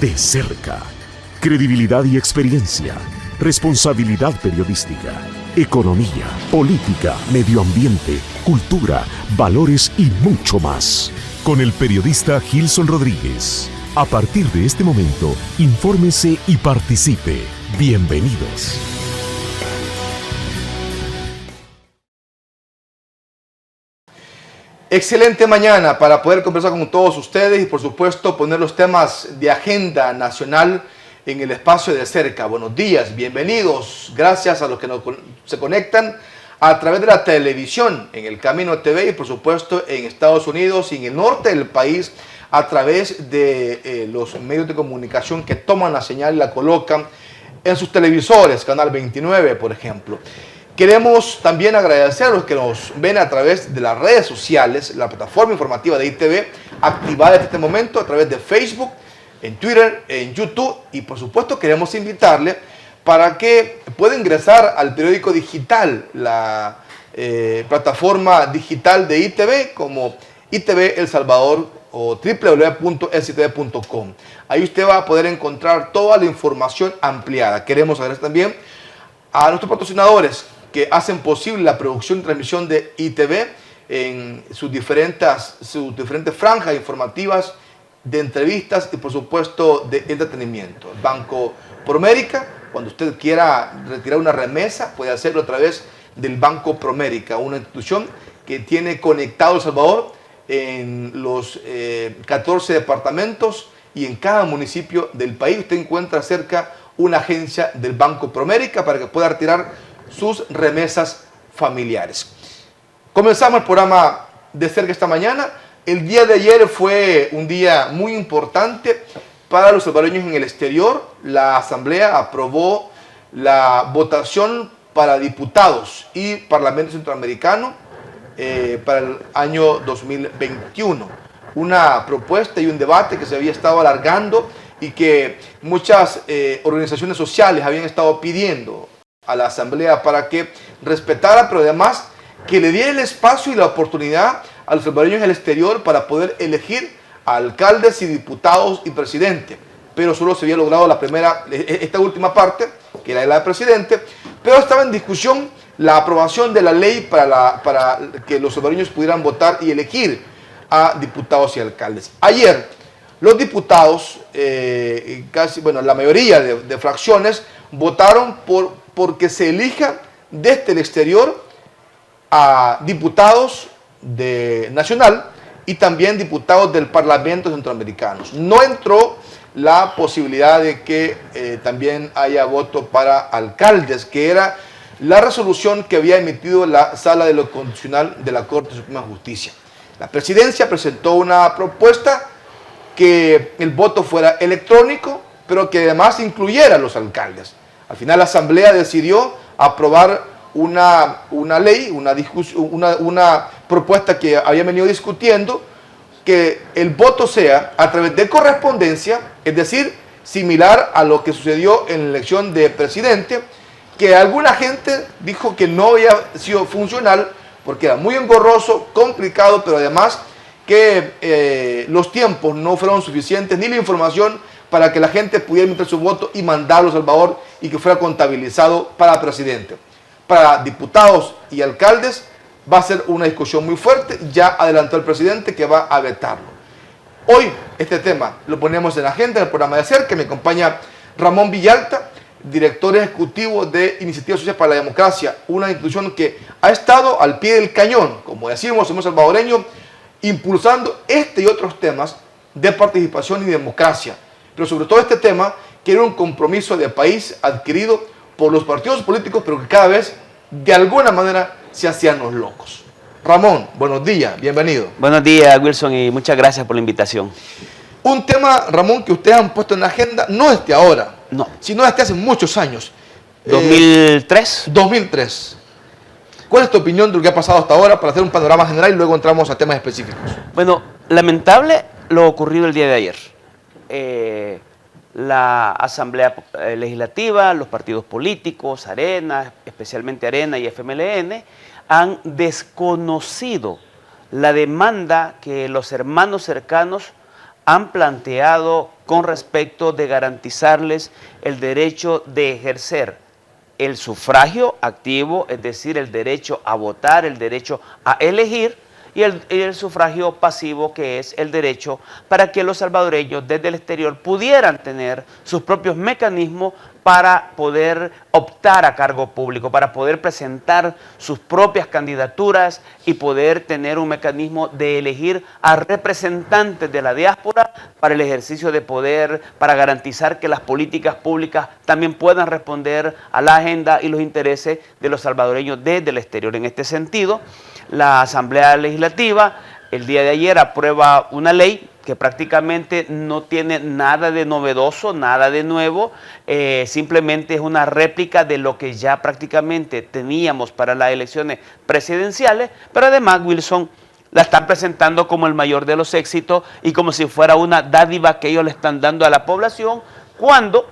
De cerca. Credibilidad y experiencia. Responsabilidad periodística. Economía, política, medio ambiente, cultura, valores y mucho más. Con el periodista Gilson Rodríguez. A partir de este momento, infórmese y participe. Bienvenidos. Excelente mañana para poder conversar con todos ustedes y por supuesto poner los temas de agenda nacional en el espacio de cerca. Buenos días, bienvenidos. Gracias a los que se conectan a través de la televisión en El Camino TV y por supuesto en Estados Unidos y en el norte del país a través de los medios de comunicación que toman la señal y la colocan en sus televisores, Canal 29 por ejemplo. Queremos también agradecer a los que nos ven a través de las redes sociales, la plataforma informativa de ITV, activada en este momento a través de Facebook, en Twitter, en YouTube y por supuesto queremos invitarle para que pueda ingresar al periódico digital, la plataforma digital de ITV como ITV El Salvador o www.sitv.com. Ahí usted va a poder encontrar toda la información ampliada. Queremos agradecer también a nuestros patrocinadores que hacen posible la producción y transmisión de ITV en sus diferentes franjas informativas, de entrevistas y por supuesto de entretenimiento. Banco Promérica, cuando usted quiera retirar una remesa, puede hacerlo a través del Banco Promérica, una institución que tiene conectado El Salvador en los 14 departamentos y en cada municipio del país. Usted encuentra cerca una agencia del Banco Promérica para que pueda retirar sus remesas familiares. Comenzamos el programa de cerca esta mañana. El día de ayer fue un día muy importante para los salvadoreños en el exterior. La Asamblea aprobó la votación para diputados y Parlamento Centroamericano para el año 2021. Una propuesta y un debate que se había estado alargando y que muchas organizaciones sociales habían estado pidiendo a la Asamblea para que respetara, pero además que le diera el espacio y la oportunidad a los salvadoreños en el exterior para poder elegir a alcaldes y diputados y presidente. Pero solo se había logrado esta última parte, que era la de presidente, pero estaba en discusión la aprobación de la ley para que los salvadoreños pudieran votar y elegir a diputados y alcaldes. Ayer, los diputados, la mayoría de fracciones, votaron porque se elija desde el exterior a diputados nacional y también diputados del Parlamento Centroamericanos. No entró la posibilidad de que también haya voto para alcaldes, que era la resolución que había emitido la Sala de lo Constitucional de la Corte Suprema de Justicia. La presidencia presentó una propuesta que el voto fuera electrónico, pero que además incluyera a los alcaldes. Al final la Asamblea decidió aprobar una ley, una propuesta que había venido discutiendo, que el voto sea a través de correspondencia, es decir, similar a lo que sucedió en la elección de presidente, que alguna gente dijo que no había sido funcional porque era muy engorroso, complicado, pero además que los tiempos no fueron suficientes ni la información para que la gente pudiera emitir su voto y mandarlo a El Salvador y que fuera contabilizado para presidente. Para diputados y alcaldes va a ser una discusión muy fuerte. Ya adelantó el presidente que va a vetarlo. Hoy este tema lo ponemos en la agenda del programa de cerca. Me acompaña Ramón Villalta, director ejecutivo de Iniciativa Social para la Democracia, una institución que ha estado al pie del cañón, como decimos, somos salvadoreños, impulsando este y otros temas de participación y democracia. Pero sobre todo este tema, que era un compromiso de país adquirido por los partidos políticos, pero que cada vez, de alguna manera, se hacían los locos. Ramón, buenos días, bienvenido. Buenos días, Wilson, y muchas gracias por la invitación. Un tema, Ramón, que ustedes han puesto en la agenda, no es de ahora, no, sino desde hace muchos años. 2003. 2003. ¿Cuál es tu opinión de lo que ha pasado hasta ahora para hacer un panorama general y luego entramos a temas específicos? Bueno, lamentable lo ocurrido el día de ayer. La Asamblea Legislativa, los partidos políticos, Arena, especialmente Arena y FMLN, han desconocido la demanda que los hermanos cercanos han planteado con respecto de garantizarles el derecho de ejercer el sufragio activo, es decir, el derecho a votar, el derecho a elegir, y el sufragio pasivo, que es el derecho para que los salvadoreños desde el exterior pudieran tener sus propios mecanismos para poder optar a cargo público, para poder presentar sus propias candidaturas y poder tener un mecanismo de elegir a representantes de la diáspora para el ejercicio de poder, para garantizar que las políticas públicas también puedan responder a la agenda y los intereses de los salvadoreños desde el exterior. En este sentido, la Asamblea Legislativa el día de ayer aprueba una ley que prácticamente no tiene nada de novedoso, nada de nuevo, simplemente es una réplica de lo que ya prácticamente teníamos para las elecciones presidenciales, pero además, Wilson, la están presentando como el mayor de los éxitos y como si fuera una dádiva que ellos le están dando a la población, cuando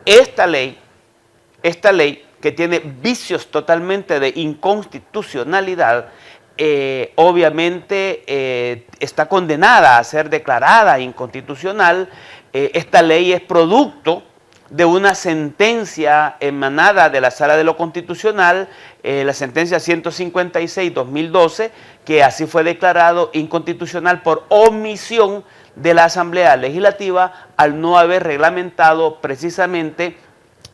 esta ley que tiene vicios totalmente de inconstitucionalidad, obviamente está condenada a ser declarada inconstitucional. Esta ley es producto de una sentencia emanada de la Sala de lo Constitucional, la sentencia 156-2012, que así fue declarado inconstitucional por omisión de la Asamblea Legislativa al no haber reglamentado precisamente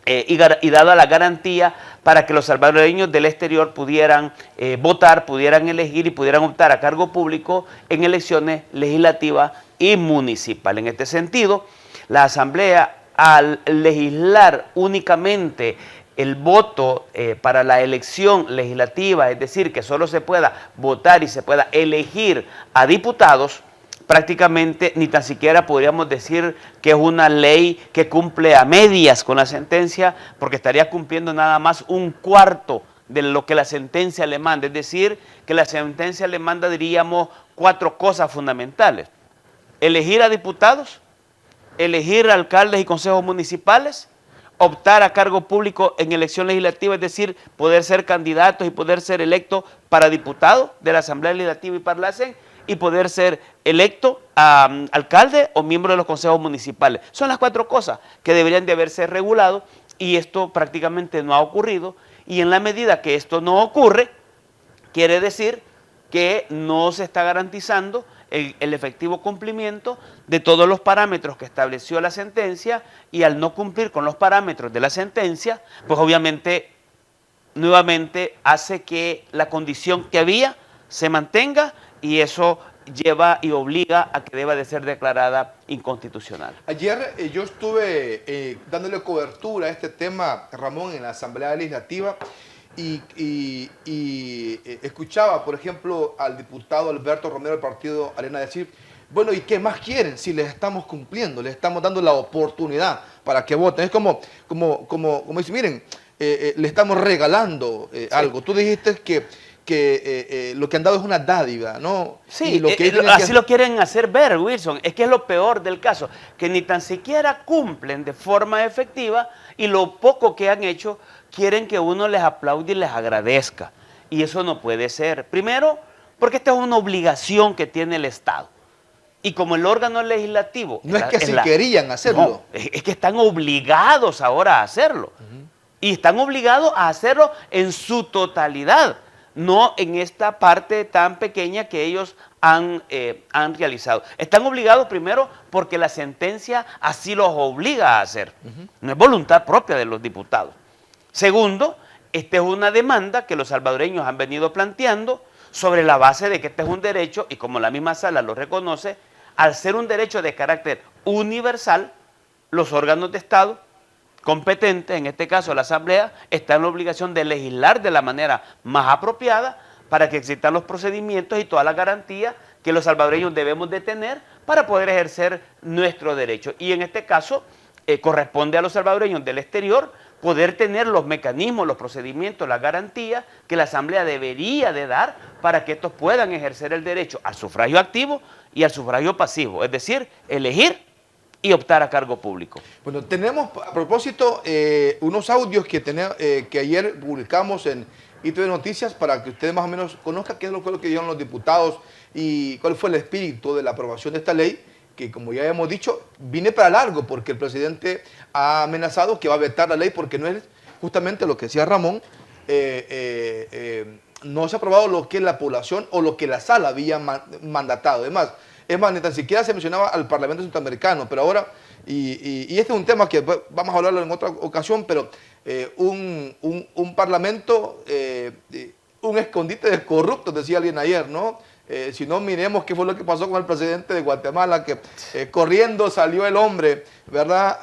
y dada la garantía para que los salvadoreños del exterior pudieran votar, pudieran elegir y pudieran optar a cargo público en elecciones legislativas y municipales. En este sentido, la Asamblea, al legislar únicamente el voto para la elección legislativa, es decir, que solo se pueda votar y se pueda elegir a diputados, prácticamente ni tan siquiera podríamos decir que es una ley que cumple a medias con la sentencia, porque estaría cumpliendo nada más un cuarto de lo que la sentencia le manda. Es decir, que la sentencia le manda, diríamos, 4 cosas fundamentales: elegir a diputados, elegir alcaldes y consejos municipales, optar a cargo público en elección legislativa, es decir, poder ser candidatos y poder ser electos para diputados de la Asamblea Legislativa y para la CEN, y poder ser electo alcalde o miembro de los consejos municipales. Son las 4 cosas que deberían de haberse regulado, y esto prácticamente no ha ocurrido, y en la medida que esto no ocurre, quiere decir que no se está garantizando el efectivo cumplimiento de todos los parámetros que estableció la sentencia, y al no cumplir con los parámetros de la sentencia, pues obviamente nuevamente hace que la condición que había se mantenga, y eso lleva y obliga a que deba de ser declarada inconstitucional. Ayer yo estuve dándole cobertura a este tema, Ramón, en la Asamblea Legislativa, y escuchaba, por ejemplo, al diputado Alberto Romero del Partido Arena decir: bueno, ¿y qué más quieren si les estamos cumpliendo, les estamos dando la oportunidad para que voten? Es como decir, miren, le estamos regalando algo. Tú dijiste que lo que han dado es una dádiva, ¿no? Sí, así lo quieren hacer ver, Wilson. Es que es lo peor del caso, que ni tan siquiera cumplen de forma efectiva, y lo poco que han hecho quieren que uno les aplaude y les agradezca. Y eso no puede ser. Primero, porque esta es una obligación que tiene el Estado. Y como el órgano legislativo... No es que si querían hacerlo. No, es que están obligados ahora a hacerlo. Y están obligados a hacerlo en su totalidad, no en esta parte tan pequeña que ellos han realizado. Están obligados primero porque la sentencia así los obliga a hacer. No es voluntad propia de los diputados. Segundo, esta es una demanda que los salvadoreños han venido planteando sobre la base de que este es un derecho, y como la misma sala lo reconoce, al ser un derecho de carácter universal, los órganos de Estado competentes, en este caso la Asamblea, está en la obligación de legislar de la manera más apropiada para que existan los procedimientos y todas las garantías que los salvadoreños debemos de tener para poder ejercer nuestro derecho. Y en este caso corresponde a los salvadoreños del exterior poder tener los mecanismos, los procedimientos, las garantías que la Asamblea debería de dar para que estos puedan ejercer el derecho al sufragio activo y al sufragio pasivo, es decir, elegir y optar a cargo público. Bueno, tenemos a propósito unos audios que ayer publicamos en ITV Noticias para que ustedes más o menos conozcan qué es lo que dijeron los diputados y cuál fue el espíritu de la aprobación de esta ley. que, como ya hemos dicho, viene para largo, porque el presidente ha amenazado que va a vetar la ley porque no es justamente lo que decía Ramón, no se ha aprobado lo que la población o lo que la sala había mandatado. Además, ni tan siquiera se mencionaba al Parlamento Centroamericano, pero ahora, y este es un tema que vamos a hablarlo en otra ocasión, pero un Parlamento, un escondite de corruptos, decía alguien ayer, ¿no? Si no, miremos qué fue lo que pasó con el presidente de Guatemala, que corriendo salió el hombre, ¿verdad?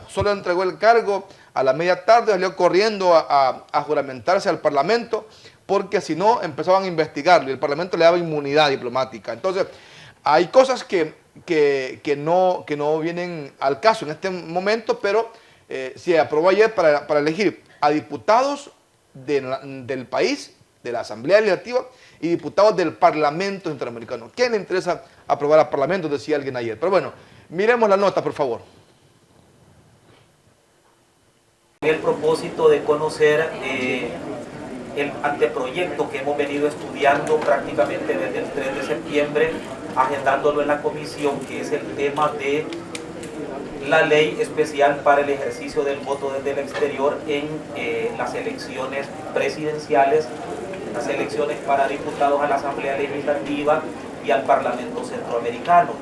Solo entregó el cargo, a la media tarde salió corriendo a juramentarse al Parlamento, porque si no empezaban a investigarlo y el Parlamento le daba inmunidad diplomática. Entonces, hay cosas que no vienen al caso en este momento, pero se aprobó ayer para elegir a diputados del país, de la Asamblea Legislativa, y diputados del Parlamento Interamericano. ¿Quién le interesa aprobar al Parlamento? Decía alguien ayer. Pero bueno, miremos la nota, por favor. El propósito de conocer el anteproyecto que hemos venido estudiando prácticamente desde el 3 de septiembre, agendándolo en la comisión, que es el tema de la ley especial para el ejercicio del voto desde el exterior en las elecciones presidenciales, las elecciones para diputados a la Asamblea Legislativa y al Parlamento Centroamericano.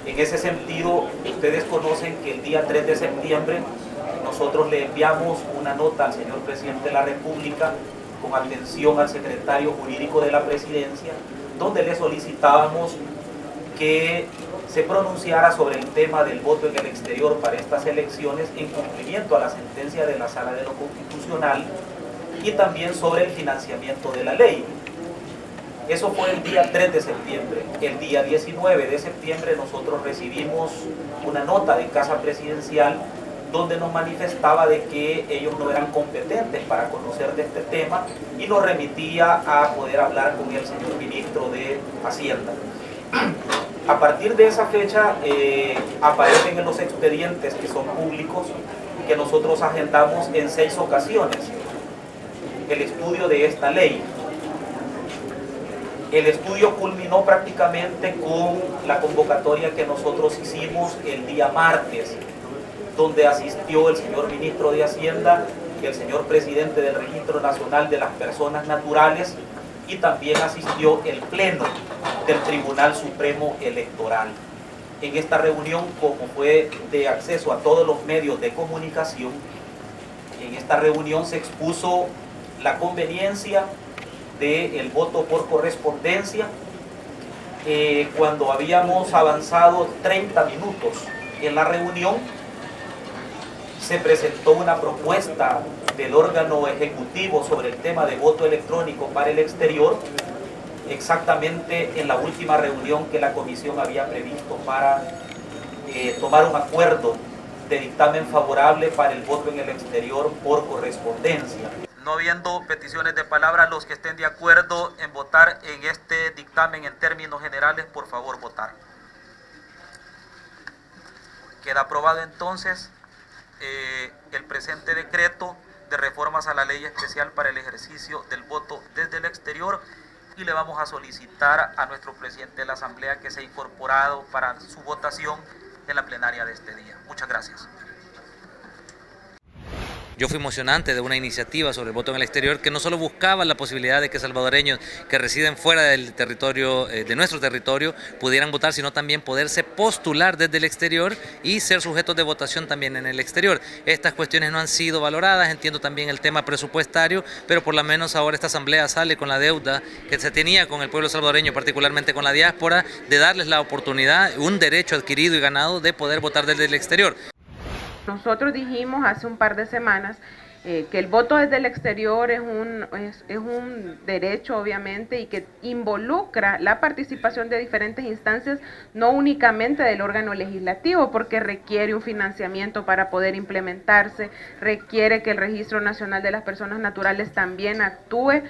En ese sentido, ustedes conocen que el día 3 de septiembre nosotros le enviamos una nota al señor Presidente de la República con atención al secretario jurídico de la Presidencia, donde le solicitábamos que se pronunciara sobre el tema del voto en el exterior para estas elecciones en cumplimiento a la sentencia de la Sala de lo Constitucional y también sobre el financiamiento de la ley. Eso fue el día 3 de septiembre. El día 19 de septiembre nosotros recibimos una nota de Casa Presidencial donde nos manifestaba de que ellos no eran competentes para conocer de este tema y nos remitía a poder hablar con el señor ministro de Hacienda. A partir de esa fecha aparecen en los expedientes que son públicos que nosotros agendamos en 6 ocasiones el estudio de esta ley. El estudio culminó prácticamente con la convocatoria que nosotros hicimos el día martes, donde asistió el señor ministro de Hacienda y el señor presidente del Registro Nacional de las Personas Naturales, y también asistió el Pleno del Tribunal Supremo Electoral. En esta reunión, como fue de acceso a todos los medios de comunicación, en esta reunión se expuso la conveniencia del voto por correspondencia. Cuando habíamos avanzado 30 minutos en la reunión, se presentó una propuesta del órgano ejecutivo sobre el tema de voto electrónico para el exterior, exactamente en la última reunión que la comisión había previsto para tomar un acuerdo de dictamen favorable para el voto en el exterior por correspondencia. No habiendo peticiones de palabra, los que estén de acuerdo en votar en este dictamen en términos generales, por favor votar. Queda aprobado entonces el presente decreto de reformas a la ley especial para el ejercicio del voto desde el exterior, y le vamos a solicitar a nuestro presidente de la Asamblea que sea incorporado para su votación en la plenaria de este día. Muchas gracias. Yo fui emocionante de una iniciativa sobre el voto en el exterior que no solo buscaba la posibilidad de que salvadoreños que residen fuera del territorio, de nuestro territorio, pudieran votar, sino también poderse postular desde el exterior y ser sujetos de votación también en el exterior. Estas cuestiones no han sido valoradas, entiendo también el tema presupuestario, pero por lo menos ahora esta asamblea sale con la deuda que se tenía con el pueblo salvadoreño, particularmente con la diáspora, de darles la oportunidad, un derecho adquirido y ganado de poder votar desde el exterior. Nosotros dijimos hace un par de semanas que el voto desde el exterior es un derecho, obviamente, y que involucra la participación de diferentes instancias, no únicamente del órgano legislativo, porque requiere un financiamiento para poder implementarse, requiere que el Registro Nacional de las Personas Naturales también actúe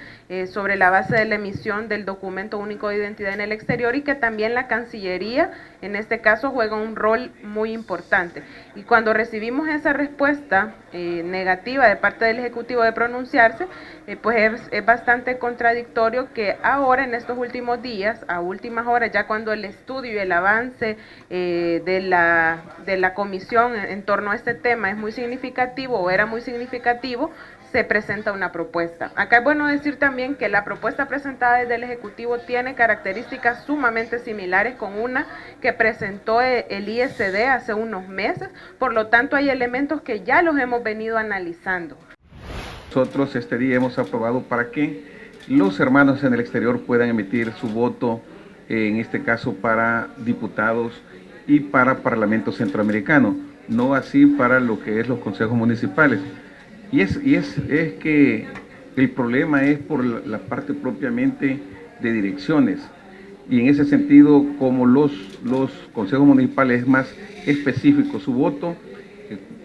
sobre la base de la emisión del documento único de identidad en el exterior, y que también la Cancillería en este caso juega un rol muy importante. Y cuando recibimos esa respuesta negativa de parte del Ejecutivo de pronunciarse, pues es bastante contradictorio que ahora en estos últimos días, a últimas horas, ya cuando el estudio y el avance de la comisión en torno a este tema es muy significativo o era muy significativo, se presenta una propuesta. Acá es bueno decir también que la propuesta presentada desde el Ejecutivo tiene características sumamente similares con una que presentó el ISD hace unos meses, por lo tanto hay elementos que ya los hemos venido analizando. Nosotros este día hemos aprobado para que los hermanos en el exterior puedan emitir su voto, en este caso para diputados y para Parlamento Centroamericano, no así para lo que es los consejos municipales. Y es que el problema es por la parte propiamente de direcciones. Y en ese sentido, como los consejos municipales es más específico su voto,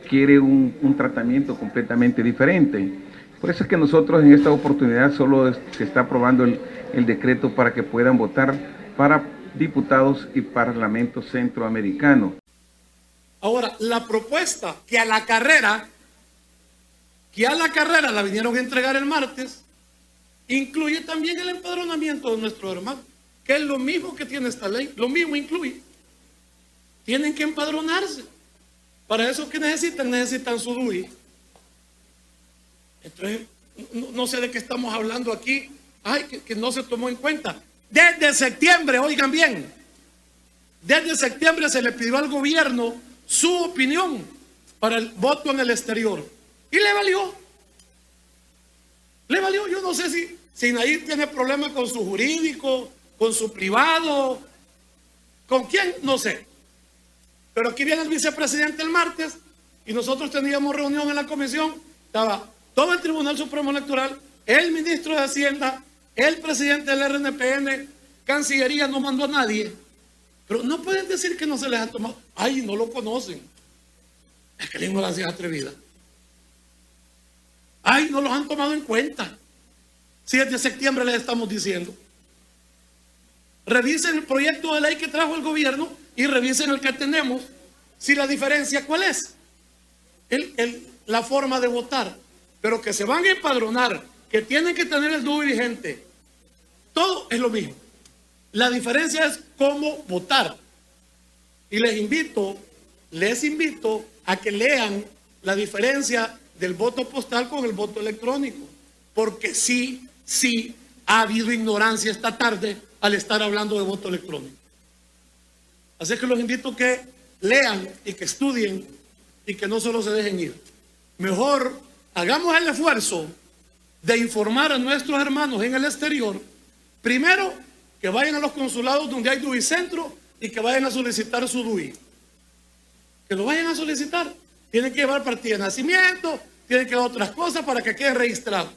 quiere un tratamiento completamente diferente. Por eso es que nosotros en esta oportunidad solo se está aprobando el decreto para que puedan votar para diputados y Parlamento Centroamericano. Ahora, la propuesta que a la carrera la vinieron a entregar el martes, incluye también el empadronamiento de nuestros hermanos, que es lo mismo que tiene esta ley, lo mismo incluye. Tienen que empadronarse. Para eso, ¿qué necesitan? Necesitan su DUI. Entonces, no sé de qué estamos hablando aquí. Ay, que no se tomó en cuenta. Desde septiembre, oigan bien, desde septiembre se le pidió al gobierno su opinión para el voto en el exterior. Y le valió. Le valió. Yo no sé si Nair tiene problemas con su jurídico, con su privado, con quién, no sé. Pero aquí viene el vicepresidente el martes y nosotros teníamos reunión en la comisión. Estaba todo el Tribunal Supremo Electoral, el ministro de Hacienda, el presidente del RNPN, Cancillería, no mandó a nadie. Pero no pueden decir que no se les ha tomado. Ay, no lo conocen. Es que la ignorancia es atrevida. Ay, no los han tomado en cuenta. Si desde septiembre les estamos diciendo. Revisen el proyecto de ley que trajo el gobierno y revisen el que tenemos. Si la diferencia, ¿cuál es? La forma de votar. Pero que se van a empadronar, que tienen que tener el DUI vigente. Todo es lo mismo. La diferencia es cómo votar. Y les invito a que lean la diferencia del voto postal con el voto electrónico, porque sí ha habido ignorancia esta tarde al estar hablando de voto electrónico. Así que los invito a que lean y que estudien y que no solo se dejen ir. Mejor hagamos el esfuerzo de informar a nuestros hermanos en el exterior, primero que vayan a los consulados donde hay DUI centro y que vayan a solicitar su DUI. Que lo vayan a solicitar. Tienen que llevar partida de nacimiento, tienen que llevar otras cosas para que queden registrados.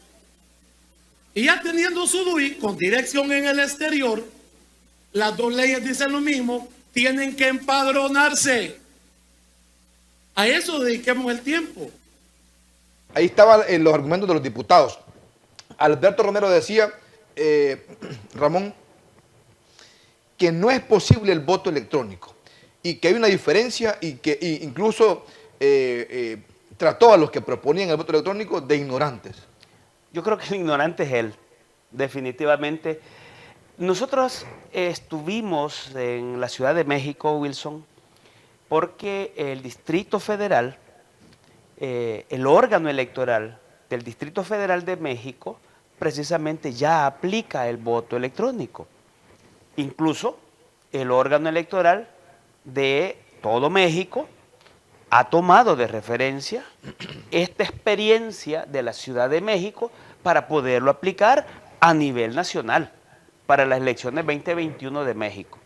Y ya teniendo su DUI con dirección en el exterior, las dos leyes dicen lo mismo, tienen que empadronarse. A eso dediquemos el tiempo. Ahí estaban los argumentos de los diputados. Alberto Romero decía, Ramón, que no es posible el voto electrónico y que hay una diferencia y que incluso trató a los que proponían el voto electrónico de ignorantes. Yo creo que el ignorante es él, definitivamente. Nosotros estuvimos en la Ciudad de México, Wilson, porque el Distrito Federal, el órgano electoral del Distrito Federal de México, precisamente ya aplica el voto electrónico. Incluso el órgano electoral de todo México ha tomado de referencia esta experiencia de la Ciudad de México para poderlo aplicar a nivel nacional para las elecciones 2021 de México.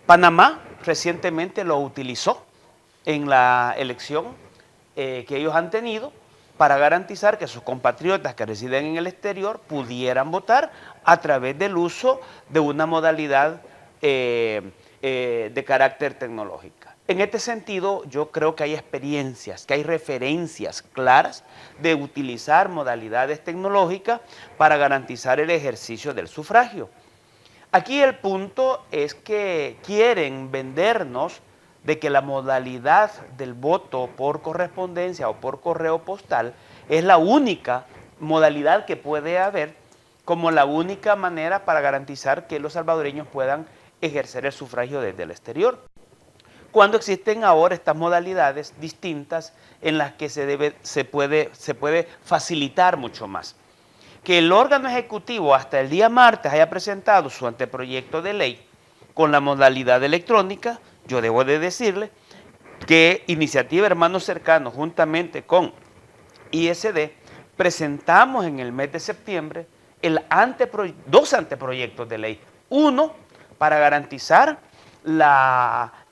Panamá recientemente lo utilizó en la elección que ellos han tenido para garantizar que sus compatriotas que residen en el exterior pudieran votar a través del uso de una modalidad de carácter tecnológica. En este sentido, yo creo que hay experiencias, que hay referencias claras de utilizar modalidades tecnológicas para garantizar el ejercicio del sufragio. Aquí el punto es que quieren vendernos de que la modalidad del voto por correspondencia o por correo postal es la única modalidad que puede haber como la única manera para garantizar que los salvadoreños puedan ejercer el sufragio desde el exterior. Cuando existen ahora estas modalidades distintas en las que se puede facilitar mucho más. Que el órgano ejecutivo hasta el día martes haya presentado su anteproyecto de ley con la modalidad electrónica, yo debo de decirle que Iniciativa Hermanos Cercanos, juntamente con ISD, presentamos en el mes de septiembre dos anteproyectos de ley. Uno, para garantizar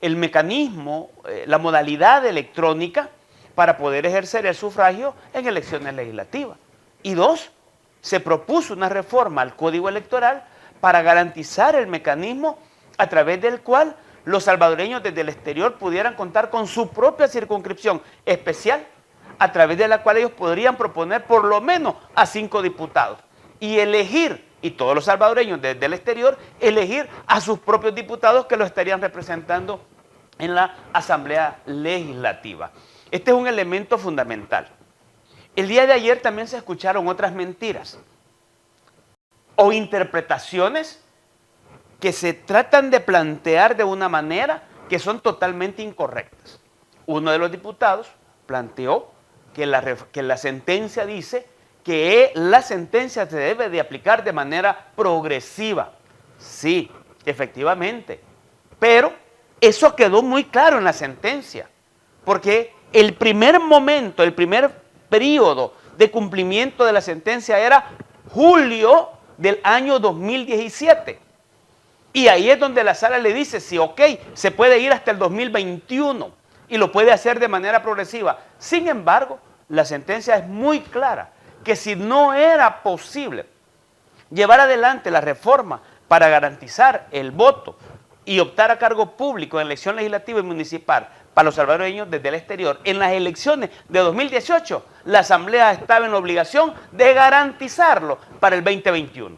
el mecanismo, la modalidad electrónica para poder ejercer el sufragio en elecciones legislativas. Y dos, se propuso una reforma al Código Electoral para garantizar el mecanismo a través del cual los salvadoreños desde el exterior pudieran contar con su propia circunscripción especial, a través de la cual ellos podrían proponer por lo menos a 5 diputados y elegir, y todos los salvadoreños desde el exterior, elegir a sus propios diputados que los estarían representando en la Asamblea Legislativa. Este es un elemento fundamental. El día de ayer también se escucharon otras mentiras o interpretaciones que se tratan de plantear de una manera que son totalmente incorrectas. Uno de los diputados planteó que la sentencia dice que la sentencia se debe de aplicar de manera progresiva. Sí, efectivamente, pero eso quedó muy claro en la sentencia, porque el primer momento, el primer periodo de cumplimiento de la sentencia era julio del año 2017. Y ahí es donde la sala le dice, sí, ok, se puede ir hasta el 2021 y lo puede hacer de manera progresiva. Sin embargo, la sentencia es muy clara, que si no era posible llevar adelante la reforma para garantizar el voto y optar a cargo público en elección legislativa y municipal para los salvadoreños desde el exterior, en las elecciones de 2018, la Asamblea estaba en la obligación de garantizarlo para el 2021.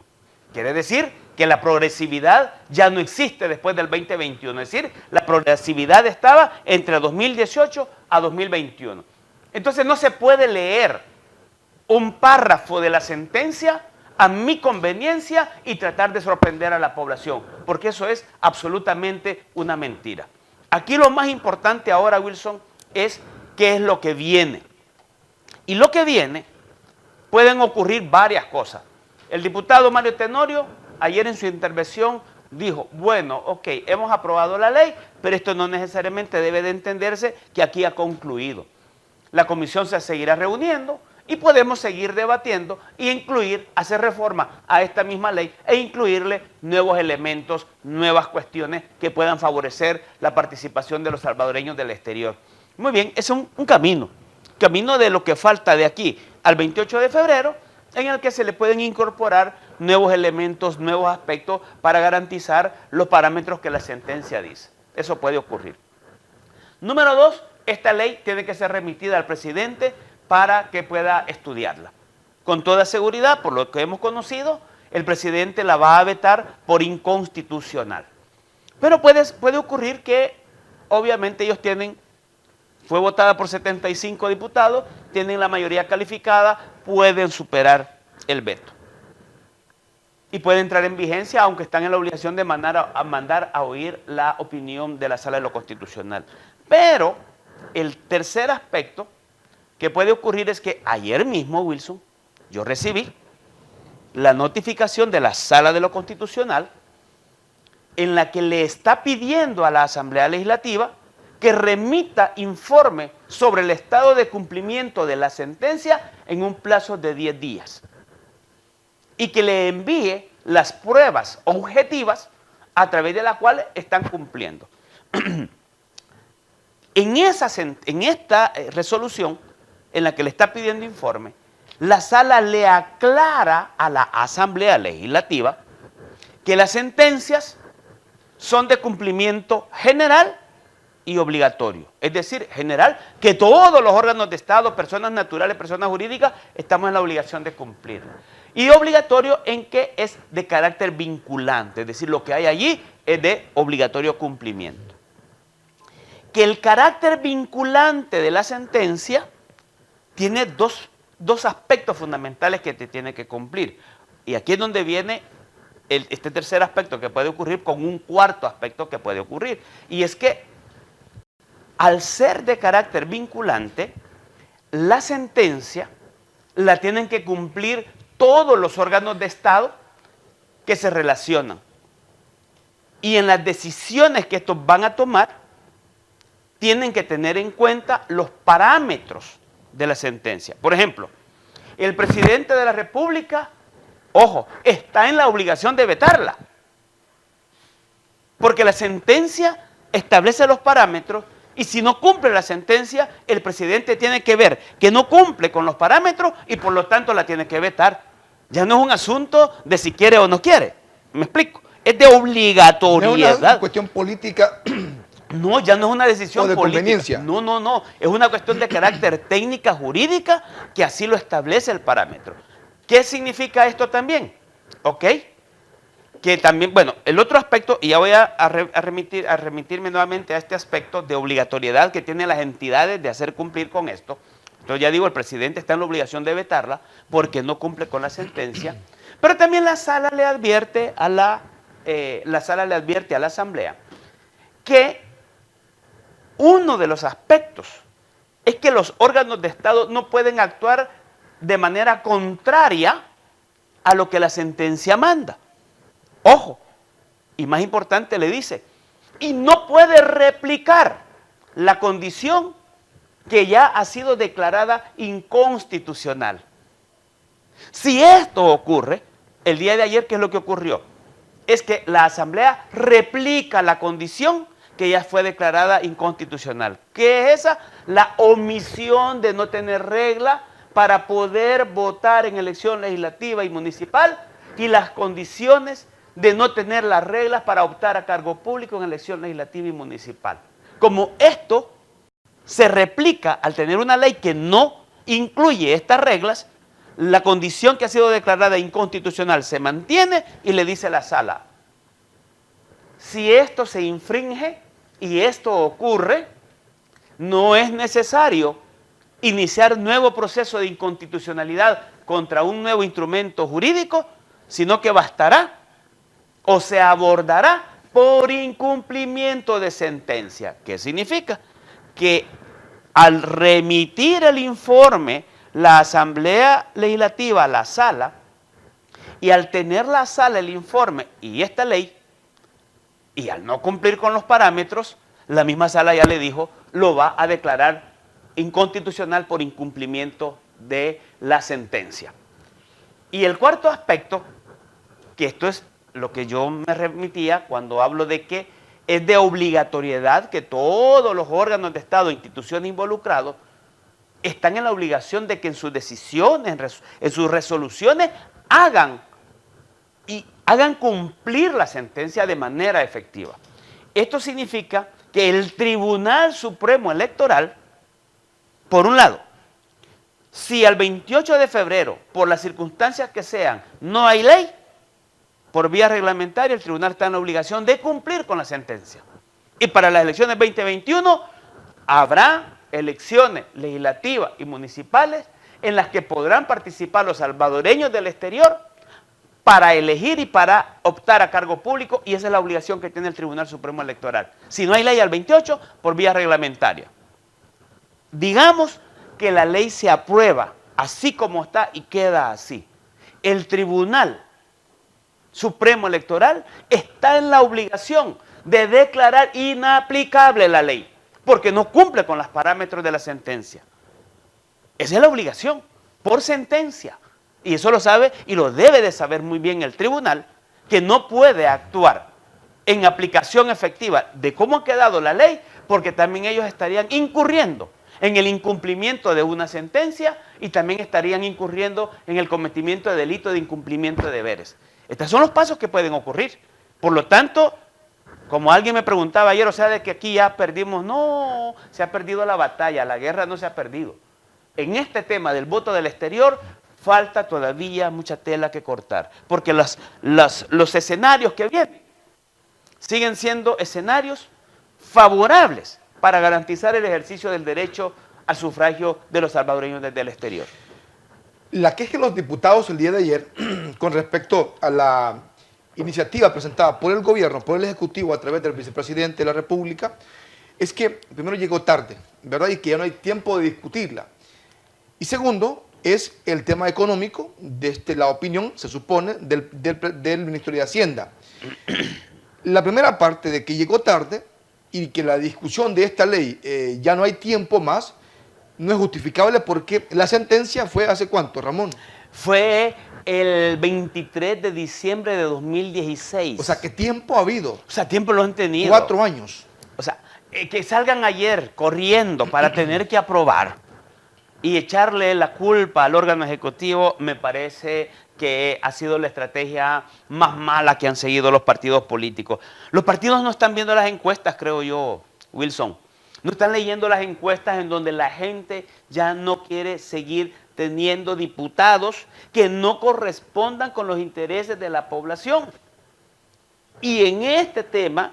Quiere decir que la progresividad ya no existe después del 2021, es decir, la progresividad estaba entre 2018 a 2021. Entonces no se puede leer un párrafo de la sentencia a mi conveniencia y tratar de sorprender a la población, porque eso es absolutamente una mentira. Aquí lo más importante ahora, Wilson, es qué es lo que viene. Y lo que viene, pueden ocurrir varias cosas. El diputado Mario Tenorio, ayer en su intervención, dijo, bueno, ok, hemos aprobado la ley, pero esto no necesariamente debe de entenderse que aquí ha concluido. La comisión se seguirá reuniendo y podemos seguir debatiendo e incluir, hacer reforma a esta misma ley e incluirle nuevos elementos, nuevas cuestiones que puedan favorecer la participación de los salvadoreños del exterior. Muy bien, ese es un camino de lo que falta de aquí al 28 de febrero, en el que se le pueden incorporar nuevos elementos, nuevos aspectos para garantizar los parámetros que la sentencia dice. Eso puede ocurrir. Número 2, esta ley tiene que ser remitida al presidente para que pueda estudiarla. Con toda seguridad, por lo que hemos conocido, el presidente la va a vetar por inconstitucional. Pero puede ocurrir que, obviamente, ellos fue votada por 75 diputados, tienen la mayoría calificada, pueden superar el veto. Y puede entrar en vigencia, aunque están en la obligación de mandar a oír la opinión de la Sala de lo Constitucional. Pero el tercer aspecto que puede ocurrir es que ayer mismo, Wilson, yo recibí la notificación de la Sala de lo Constitucional en la que le está pidiendo a la Asamblea Legislativa que remita informe sobre el estado de cumplimiento de la sentencia en un plazo de 10 días y que le envíe las pruebas objetivas a través de las cuales están cumpliendo. En esta resolución en la que le está pidiendo informe, la sala le aclara a la Asamblea Legislativa que las sentencias son de cumplimiento general y obligatorio. Es decir, general, que todos los órganos de Estado, personas naturales, personas jurídicas, estamos en la obligación de cumplir. Y obligatorio en que es de carácter vinculante, es decir, lo que hay allí es de obligatorio cumplimiento. Que el carácter vinculante de la sentencia tiene dos aspectos fundamentales que te tiene que cumplir. Y aquí es donde viene este tercer aspecto que puede ocurrir con un cuarto aspecto que puede ocurrir. Y es que al ser de carácter vinculante, la sentencia la tienen que cumplir todos los órganos de Estado que se relacionan. Y en las decisiones que estos van a tomar, tienen que tener en cuenta los parámetros de la sentencia. Por ejemplo, el presidente de la República, ojo, está en la obligación de vetarla. Porque la sentencia establece los parámetros y si no cumple la sentencia, el presidente tiene que ver que no cumple con los parámetros y por lo tanto la tiene que vetar. Ya no es un asunto de si quiere o no quiere. ¿Me explico? Es de obligatoriedad. No es una cuestión política. No, ya no es una decisión o de política. conveniencia. No. Es una cuestión de carácter técnica, jurídica, que así lo establece el parámetro. ¿Qué significa esto también? ¿Ok? Que también, bueno, el otro aspecto, y ya voy a remitirme nuevamente a este aspecto de obligatoriedad que tienen las entidades de hacer cumplir con esto. Entonces ya digo, el presidente está en la obligación de vetarla porque no cumple con la sentencia. Pero también la sala le advierte a la Asamblea que uno de los aspectos es que los órganos de Estado no pueden actuar de manera contraria a lo que la sentencia manda. Ojo, y más importante le dice, y no puede replicar la condición que ya ha sido declarada inconstitucional. Si esto ocurre, el día de ayer, ¿qué es lo que ocurrió? Es que la Asamblea replica la condición que ya fue declarada inconstitucional. ¿Qué es esa? La omisión de no tener regla para poder votar en elección legislativa y municipal y las condiciones de no tener las reglas para optar a cargo público en elección legislativa y municipal. Como esto se replica al tener una ley que no incluye estas reglas, la condición que ha sido declarada inconstitucional se mantiene y le dice la sala, si esto se infringe y esto ocurre, no es necesario iniciar nuevo proceso de inconstitucionalidad contra un nuevo instrumento jurídico, sino que bastará o se abordará por incumplimiento de sentencia. ¿Qué significa? Que al remitir el informe la Asamblea Legislativa a la sala, y al tener la sala el informe y esta ley, y al no cumplir con los parámetros, la misma sala ya le dijo, lo va a declarar inconstitucional por incumplimiento de la sentencia. Y el cuarto aspecto, que esto es lo que yo me remitía cuando hablo de que es de obligatoriedad que todos los órganos de Estado e instituciones involucrados están en la obligación de que en sus decisiones, en sus resoluciones, hagan cumplir la sentencia de manera efectiva. Esto significa que el Tribunal Supremo Electoral, por un lado, si al 28 de febrero, por las circunstancias que sean, no hay ley, por vía reglamentaria el tribunal está en la obligación de cumplir con la sentencia. Y para las elecciones 2021 habrá elecciones legislativas y municipales en las que podrán participar los salvadoreños del exterior para elegir y para optar a cargo público, y esa es la obligación que tiene el Tribunal Supremo Electoral. Si no hay ley al 28, por vía reglamentaria. Digamos que la ley se aprueba así como está y queda así. El Tribunal Supremo Electoral está en la obligación de declarar inaplicable la ley, porque no cumple con los parámetros de la sentencia. Esa es la obligación, por sentencia. Y eso lo sabe y lo debe de saber muy bien el tribunal, que no puede actuar en aplicación efectiva de cómo ha quedado la ley, porque también ellos estarían incurriendo en el incumplimiento de una sentencia y también estarían incurriendo en el cometimiento de delito de incumplimiento de deberes. Estos son los pasos que pueden ocurrir. Por lo tanto, como alguien me preguntaba ayer, o sea, de que aquí ya perdimos, no, se ha perdido la batalla, la guerra no se ha perdido. En este tema del voto del exterior, falta todavía mucha tela que cortar, porque los escenarios que vienen siguen siendo escenarios favorables para garantizar el ejercicio del derecho al sufragio de los salvadoreños desde el exterior. La queja de los diputados el día de ayer con respecto a la iniciativa presentada por el gobierno, por el Ejecutivo a través del vicepresidente de la República, es que primero llegó tarde, ¿verdad? Y que ya no hay tiempo de discutirla. Y segundo, es el tema económico, desde la opinión, se supone, del Ministerio de Hacienda. La primera parte de que llegó tarde y que la discusión de esta ley ya no hay tiempo más, no es justificable porque la sentencia fue ¿hace cuánto, Ramón? Fue el 23 de diciembre de 2016. O sea, ¿qué tiempo ha habido? O sea, tiempo lo han tenido. 4 años. O sea, que salgan ayer corriendo para tener que aprobar y echarle la culpa al órgano ejecutivo, me parece que ha sido la estrategia más mala que han seguido los partidos políticos. Los partidos no están viendo las encuestas, creo yo, Wilson. No están leyendo las encuestas en donde la gente ya no quiere seguir teniendo diputados que no correspondan con los intereses de la población. Y en este tema,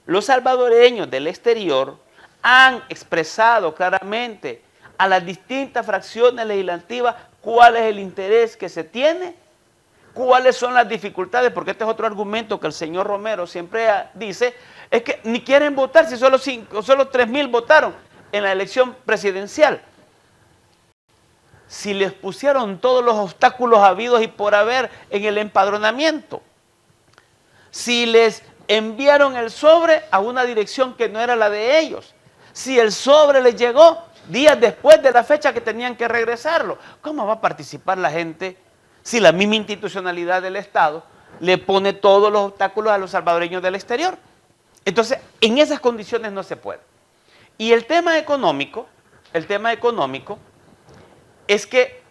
los salvadoreños del exterior han expresado claramente a las distintas fracciones legislativas cuál es el interés que se tiene, cuáles son las dificultades, porque este es otro argumento que el señor Romero siempre dice, es que ni quieren votar si solo 3,000 votaron en la elección presidencial. Si les pusieron todos los obstáculos habidos y por haber en el empadronamiento, si les enviaron el sobre a una dirección que no era la de ellos, si el sobre les llegó días después de la fecha que tenían que regresarlo, ¿cómo va a participar la gente si la misma institucionalidad del Estado le pone todos los obstáculos a los salvadoreños del exterior? Entonces, en esas condiciones no se puede. Y el tema económico es que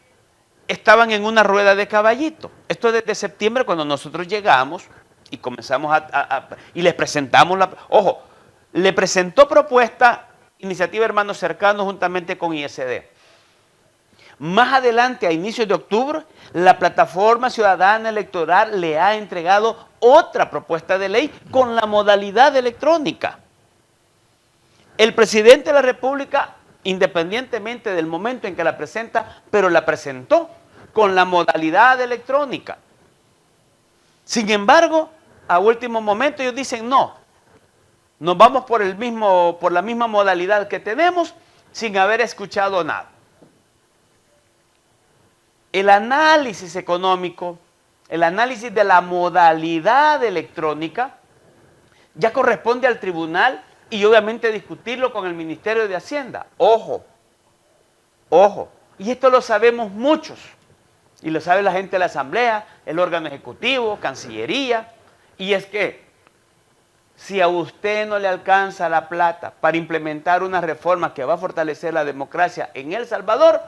estaban en una rueda de caballito. Esto desde septiembre, cuando nosotros llegamos y comenzamos y les presentamos ojo, le presentó propuesta Iniciativa Hermanos Cercanos juntamente con ISD. Más adelante, a inicios de octubre, la Plataforma Ciudadana Electoral le ha entregado otra propuesta de ley con la modalidad electrónica. El presidente de la República, independientemente del momento en que la presenta, pero la presentó con la modalidad electrónica. Sin embargo, a último momento ellos dicen no, nos vamos por la misma modalidad que tenemos sin haber escuchado nada. El análisis económico, el análisis de la modalidad electrónica ya corresponde al tribunal y obviamente discutirlo con el Ministerio de Hacienda. Ojo, ojo, y esto lo sabemos muchos, y lo sabe la gente de la Asamblea, el órgano ejecutivo, Cancillería, y es que si a usted no le alcanza la plata para implementar una reforma que va a fortalecer la democracia en El Salvador,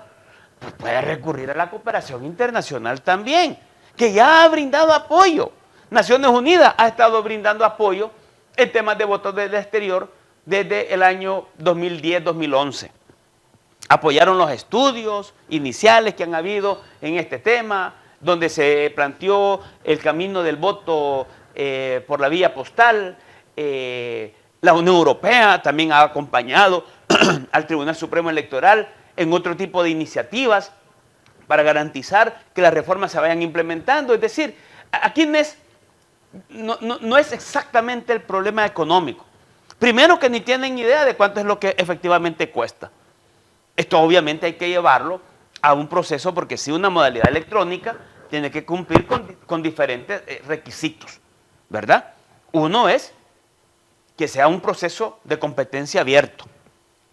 pues puede recurrir a la cooperación internacional también, que ya ha brindado apoyo. Naciones Unidas ha estado brindando apoyo en temas de votos del exterior desde el año 2010-2011. Apoyaron los estudios iniciales que han habido en este tema, donde se planteó el camino del voto por la vía postal. La Unión Europea también ha acompañado al Tribunal Supremo Electoral en otro tipo de iniciativas para garantizar que las reformas se vayan implementando. Es decir, aquí no es exactamente el problema económico. Primero, que ni tienen idea de cuánto es lo que efectivamente cuesta. Esto obviamente hay que llevarlo a un proceso, porque si una modalidad electrónica tiene que cumplir con diferentes requisitos, ¿verdad? Uno es que sea un proceso de competencia abierto,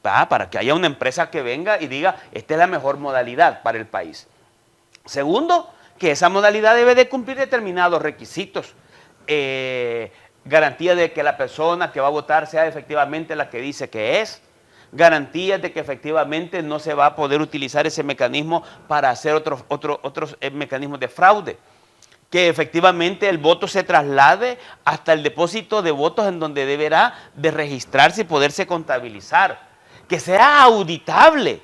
¿va? Para que haya una empresa que venga y diga, esta es la mejor modalidad para el país. Segundo, que esa modalidad debe de cumplir determinados requisitos. Garantía de que la persona que va a votar sea efectivamente la que dice que es. Garantías de que efectivamente no se va a poder utilizar ese mecanismo para hacer otros mecanismos de fraude. Que efectivamente el voto se traslade hasta el depósito de votos en donde deberá de registrarse y poderse contabilizar. Que sea auditable.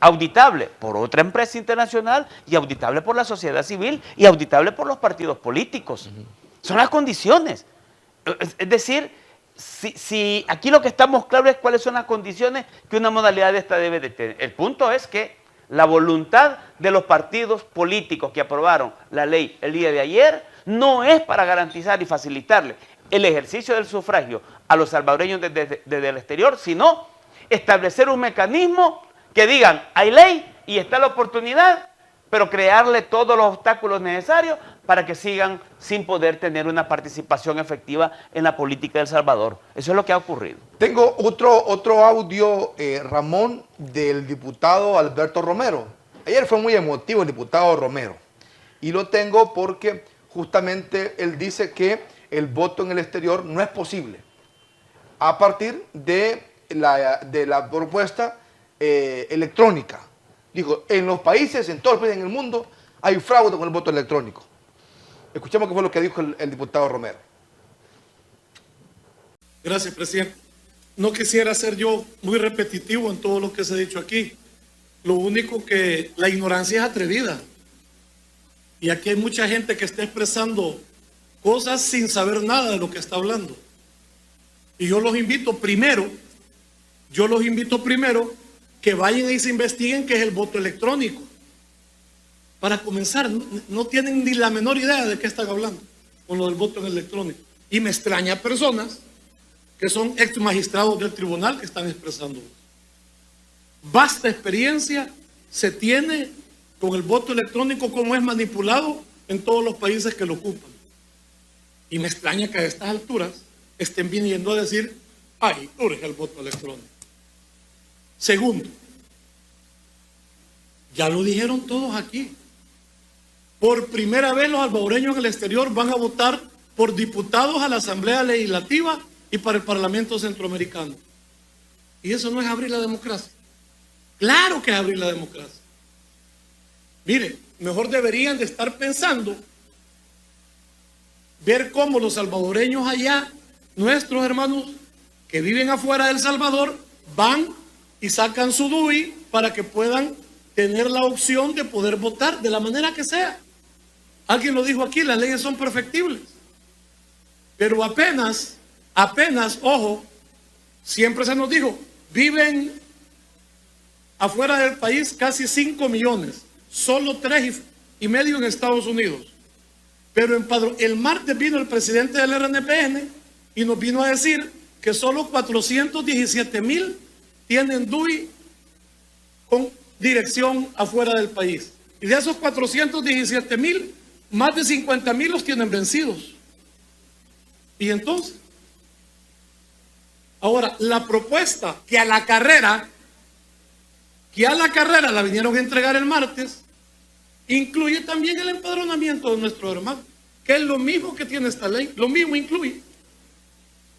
auditable por otra empresa internacional y auditable por la sociedad civil y auditable por los partidos políticos. Son las condiciones. Es decir, si aquí lo que estamos claros es cuáles son las condiciones que una modalidad de esta debe de tener. El punto es que la voluntad de los partidos políticos que aprobaron la ley el día de ayer no es para garantizar y facilitarle el ejercicio del sufragio a los salvadoreños desde el exterior, sino establecer un mecanismo que digan, hay ley y está la oportunidad, pero crearle todos los obstáculos necesarios para que sigan sin poder tener una participación efectiva en la política de El Salvador. Eso es lo que ha ocurrido. Tengo otro audio, Ramón, del diputado Alberto Romero. Ayer fue muy emotivo el diputado Romero. Y lo tengo porque justamente él dice que el voto en el exterior no es posible a partir de la propuesta electrónica. Dijo, en los países, en todos los países en el mundo, hay fraude con el voto electrónico. Escuchemos qué fue lo que dijo el diputado Romero. Gracias, presidente. No quisiera ser yo muy repetitivo en todo lo que se ha dicho aquí. Lo único que la ignorancia es atrevida. Y aquí hay mucha gente que está expresando cosas sin saber nada de lo que está hablando. Y yo los invito primero que vayan y se investiguen qué es el voto electrónico. Para comenzar, no tienen ni la menor idea de qué están hablando con lo del voto electrónico. Y me extraña personas que son ex magistrados del tribunal que están expresando. Vasta experiencia se tiene con el voto electrónico, cómo es manipulado en todos los países que lo ocupan. Y me extraña que a estas alturas estén viniendo a decir, ay, urge el voto electrónico. Segundo, ya lo dijeron todos aquí. Por primera vez los salvadoreños en el exterior van a votar por diputados a la Asamblea Legislativa y para el Parlamento Centroamericano. Y eso no es abrir la democracia. Claro que es abrir la democracia. Mire, mejor deberían de estar pensando ver cómo los salvadoreños allá, nuestros hermanos que viven afuera de El Salvador, van y sacan su DUI para que puedan tener la opción de poder votar de la manera que sea. Alguien lo dijo aquí, las leyes son perfectibles. Pero apenas, ojo, siempre se nos dijo, viven afuera del país casi 5 millones, solo 3,5 en Estados Unidos. Pero el martes vino el presidente del RNPN y nos vino a decir que solo 417,000 tienen DUI con dirección afuera del país. Y de esos 417,000, más de 50,000 los tienen vencidos. Y entonces, ahora, la propuesta que a la carrera la vinieron a entregar el martes, incluye también el empadronamiento de nuestros hermanos, que es lo mismo que tiene esta ley, lo mismo incluye.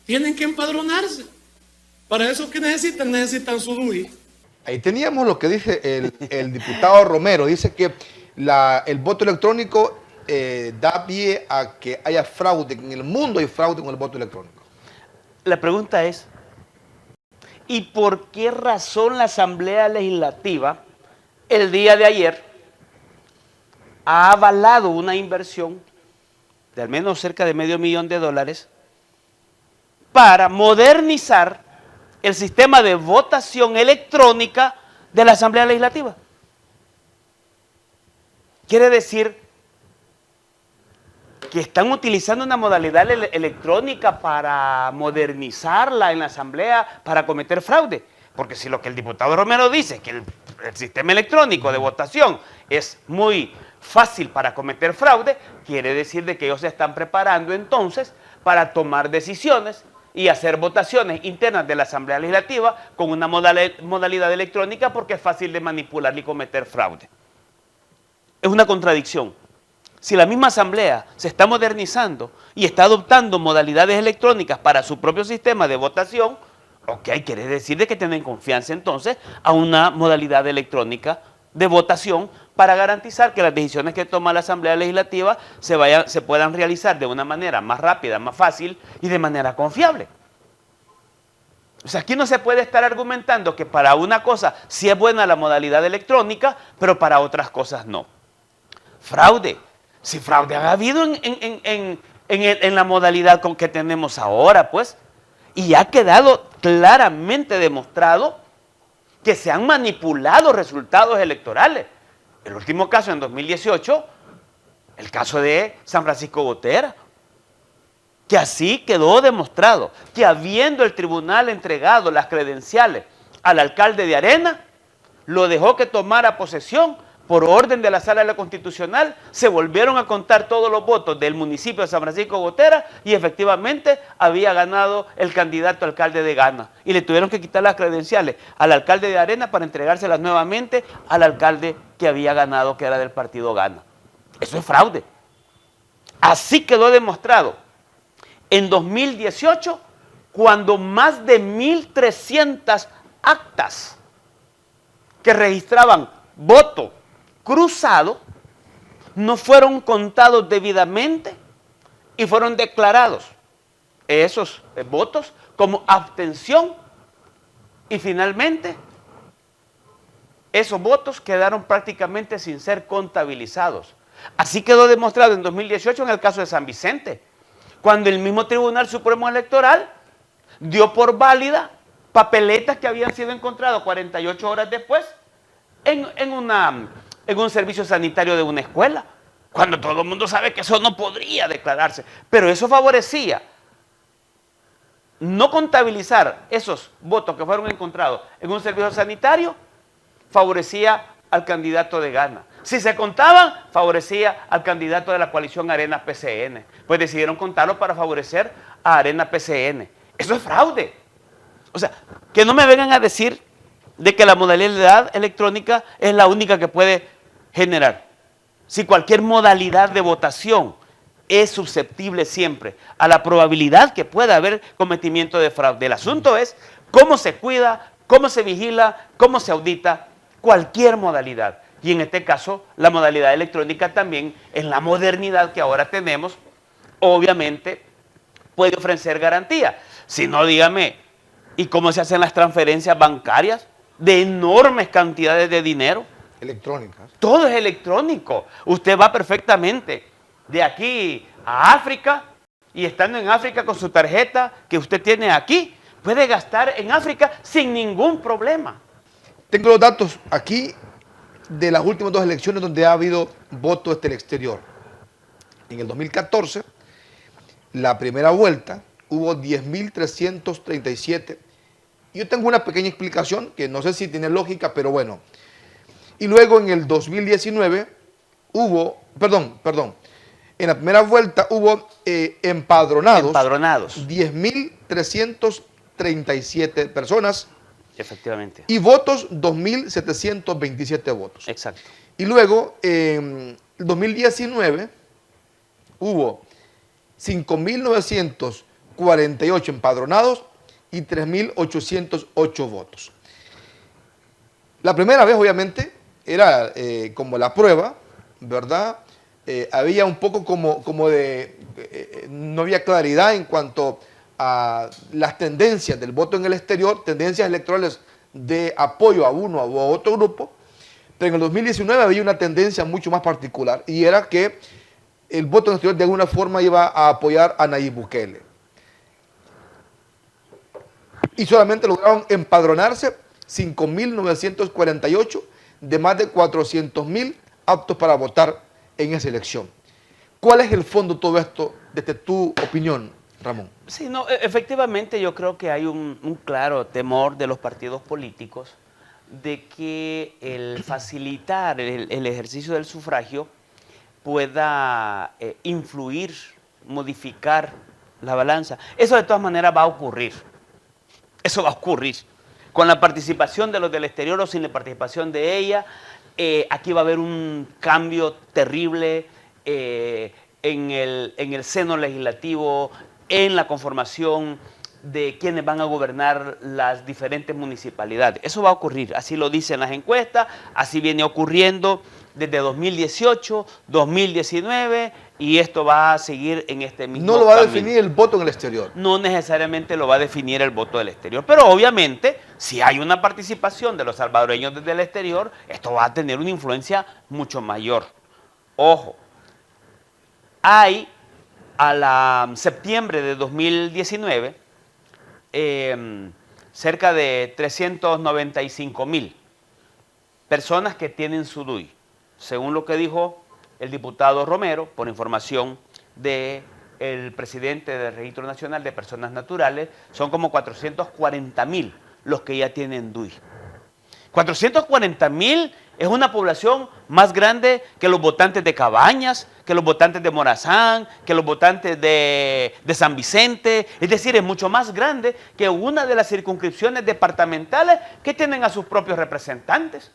Tienen que empadronarse. Para eso, ¿qué necesitan? Necesitan su DUI. Ahí teníamos lo que dice el diputado Romero. Dice que el voto electrónico da pie a que haya fraude. En el mundo hay fraude con el voto electrónico. La pregunta es, ¿y por qué razón la Asamblea Legislativa el día de ayer ha avalado una inversión de al menos cerca de $500,000 para modernizar el sistema de votación electrónica de la Asamblea Legislativa? Quiere decir que están utilizando una modalidad electrónica para modernizarla en la Asamblea para cometer fraude. Porque si lo que el diputado Romero dice, que el sistema electrónico de votación es muy fácil para cometer fraude, quiere decir de que ellos se están preparando entonces para tomar decisiones y hacer votaciones internas de la Asamblea Legislativa con una modalidad electrónica porque es fácil de manipular y cometer fraude. Es una contradicción. Si la misma Asamblea se está modernizando y está adoptando modalidades electrónicas para su propio sistema de votación, ok, quiere decir de que tienen confianza entonces a una modalidad electrónica de votación para garantizar que las decisiones que toma la Asamblea Legislativa se puedan realizar de una manera más rápida, más fácil y de manera confiable. O sea, aquí no se puede estar argumentando que para una cosa sí es buena la modalidad electrónica, pero para otras cosas no. Fraude. Si fraude ha habido en la modalidad con que tenemos ahora, pues, y ha quedado claramente demostrado que se han manipulado resultados electorales. El último caso en 2018, el caso de San Francisco Gotera, que así quedó demostrado que habiendo el tribunal entregado las credenciales al alcalde de Arena, lo dejó que tomara posesión por orden de la Sala de la Constitucional, se volvieron a contar todos los votos del municipio de San Francisco Gotera y efectivamente había ganado el candidato alcalde de Gana. Y le tuvieron que quitar las credenciales al alcalde de Arena para entregárselas nuevamente al alcalde que había ganado, que era del partido Gana. Eso es fraude. Así quedó demostrado en 2018, cuando más de 1.300 actas que registraban voto cruzado no fueron contados debidamente y fueron declarados esos votos como abstención y finalmente esos votos quedaron prácticamente sin ser contabilizados. Así quedó demostrado en 2018 en el caso de San Vicente, cuando el mismo Tribunal Supremo Electoral dio por válida papeletas que habían sido encontradas 48 horas después en un servicio sanitario de una escuela, cuando todo el mundo sabe que eso no podría declararse. Pero eso favorecía no contabilizar esos votos que fueron encontrados en un servicio sanitario, favorecía al candidato de Gana. Si se contaban, favorecía al candidato de la coalición Arena PCN. Pues decidieron contarlo para favorecer a Arena PCN. Eso es fraude. O sea, que no me vengan a decir de que la modalidad electrónica es la única que puede generar. Si cualquier modalidad de votación es susceptible siempre a la probabilidad que pueda haber cometimiento de fraude. El asunto es cómo se cuida, cómo se vigila, cómo se audita cualquier modalidad. Y en este caso, la modalidad electrónica también, en la modernidad que ahora tenemos, obviamente puede ofrecer garantía. Si no, dígame, ¿y cómo se hacen las transferencias bancarias de enormes cantidades de dinero? Electrónicas. Todo es electrónico. Usted va perfectamente de aquí a África y estando en África con su tarjeta que usted tiene aquí, puede gastar en África sin ningún problema. Tengo los datos aquí de las últimas dos elecciones donde ha habido voto desde el exterior. En el 2014, la primera vuelta, hubo 10.337. Yo tengo una pequeña explicación que no sé si tiene lógica, pero bueno. Y luego en el 2019 hubo, en la primera vuelta hubo empadronados 10.337 personas. Efectivamente. Y votos, 2.727 votos. Exacto. Y luego, en 2019, hubo 5.948 empadronados y 3.808 votos. La primera vez, obviamente, era como la prueba, ¿verdad? Había un poco como de... no había claridad en cuanto a las tendencias del voto en el exterior, tendencias electorales de apoyo a uno o a otro grupo, pero en el 2019 había una tendencia mucho más particular y era que el voto en el exterior de alguna forma iba a apoyar a Nayib Bukele. Y solamente lograron empadronarse 5.948 de más de 400.000 aptos para votar en esa elección. ¿Cuál es el fondo de todo esto, desde tu opinión, Ramón? Sí, no, efectivamente yo creo que hay un claro temor de los partidos políticos de que el facilitar el ejercicio del sufragio pueda influir, modificar la balanza. Eso de todas maneras va a ocurrir. Eso va a ocurrir. Con la participación de los del exterior o sin la participación de ella, aquí va a haber un cambio terrible en el seno legislativo, en la conformación de quienes van a gobernar las diferentes municipalidades. Eso va a ocurrir, así lo dicen las encuestas, así viene ocurriendo desde 2018, 2019 y esto va a seguir en este mismo No lo va a camino. definir el voto en el exterior. No necesariamente lo va a definir el voto del exterior, pero obviamente si hay una participación de los salvadoreños desde el exterior, esto va a tener una influencia mucho mayor. Ojo, hay a la septiembre de 2019 cerca de 395,000 personas que tienen su DUI, según lo que dijo el diputado Romero, por información del presidente del Registro Nacional de Personas Naturales, son como 440,000 los que ya tienen DUI. 440,000 es una población más grande que los votantes de Cabañas, que los votantes de Morazán, que los votantes de San Vicente. Es decir, es mucho más grande que una de las circunscripciones departamentales que tienen a sus propios representantes.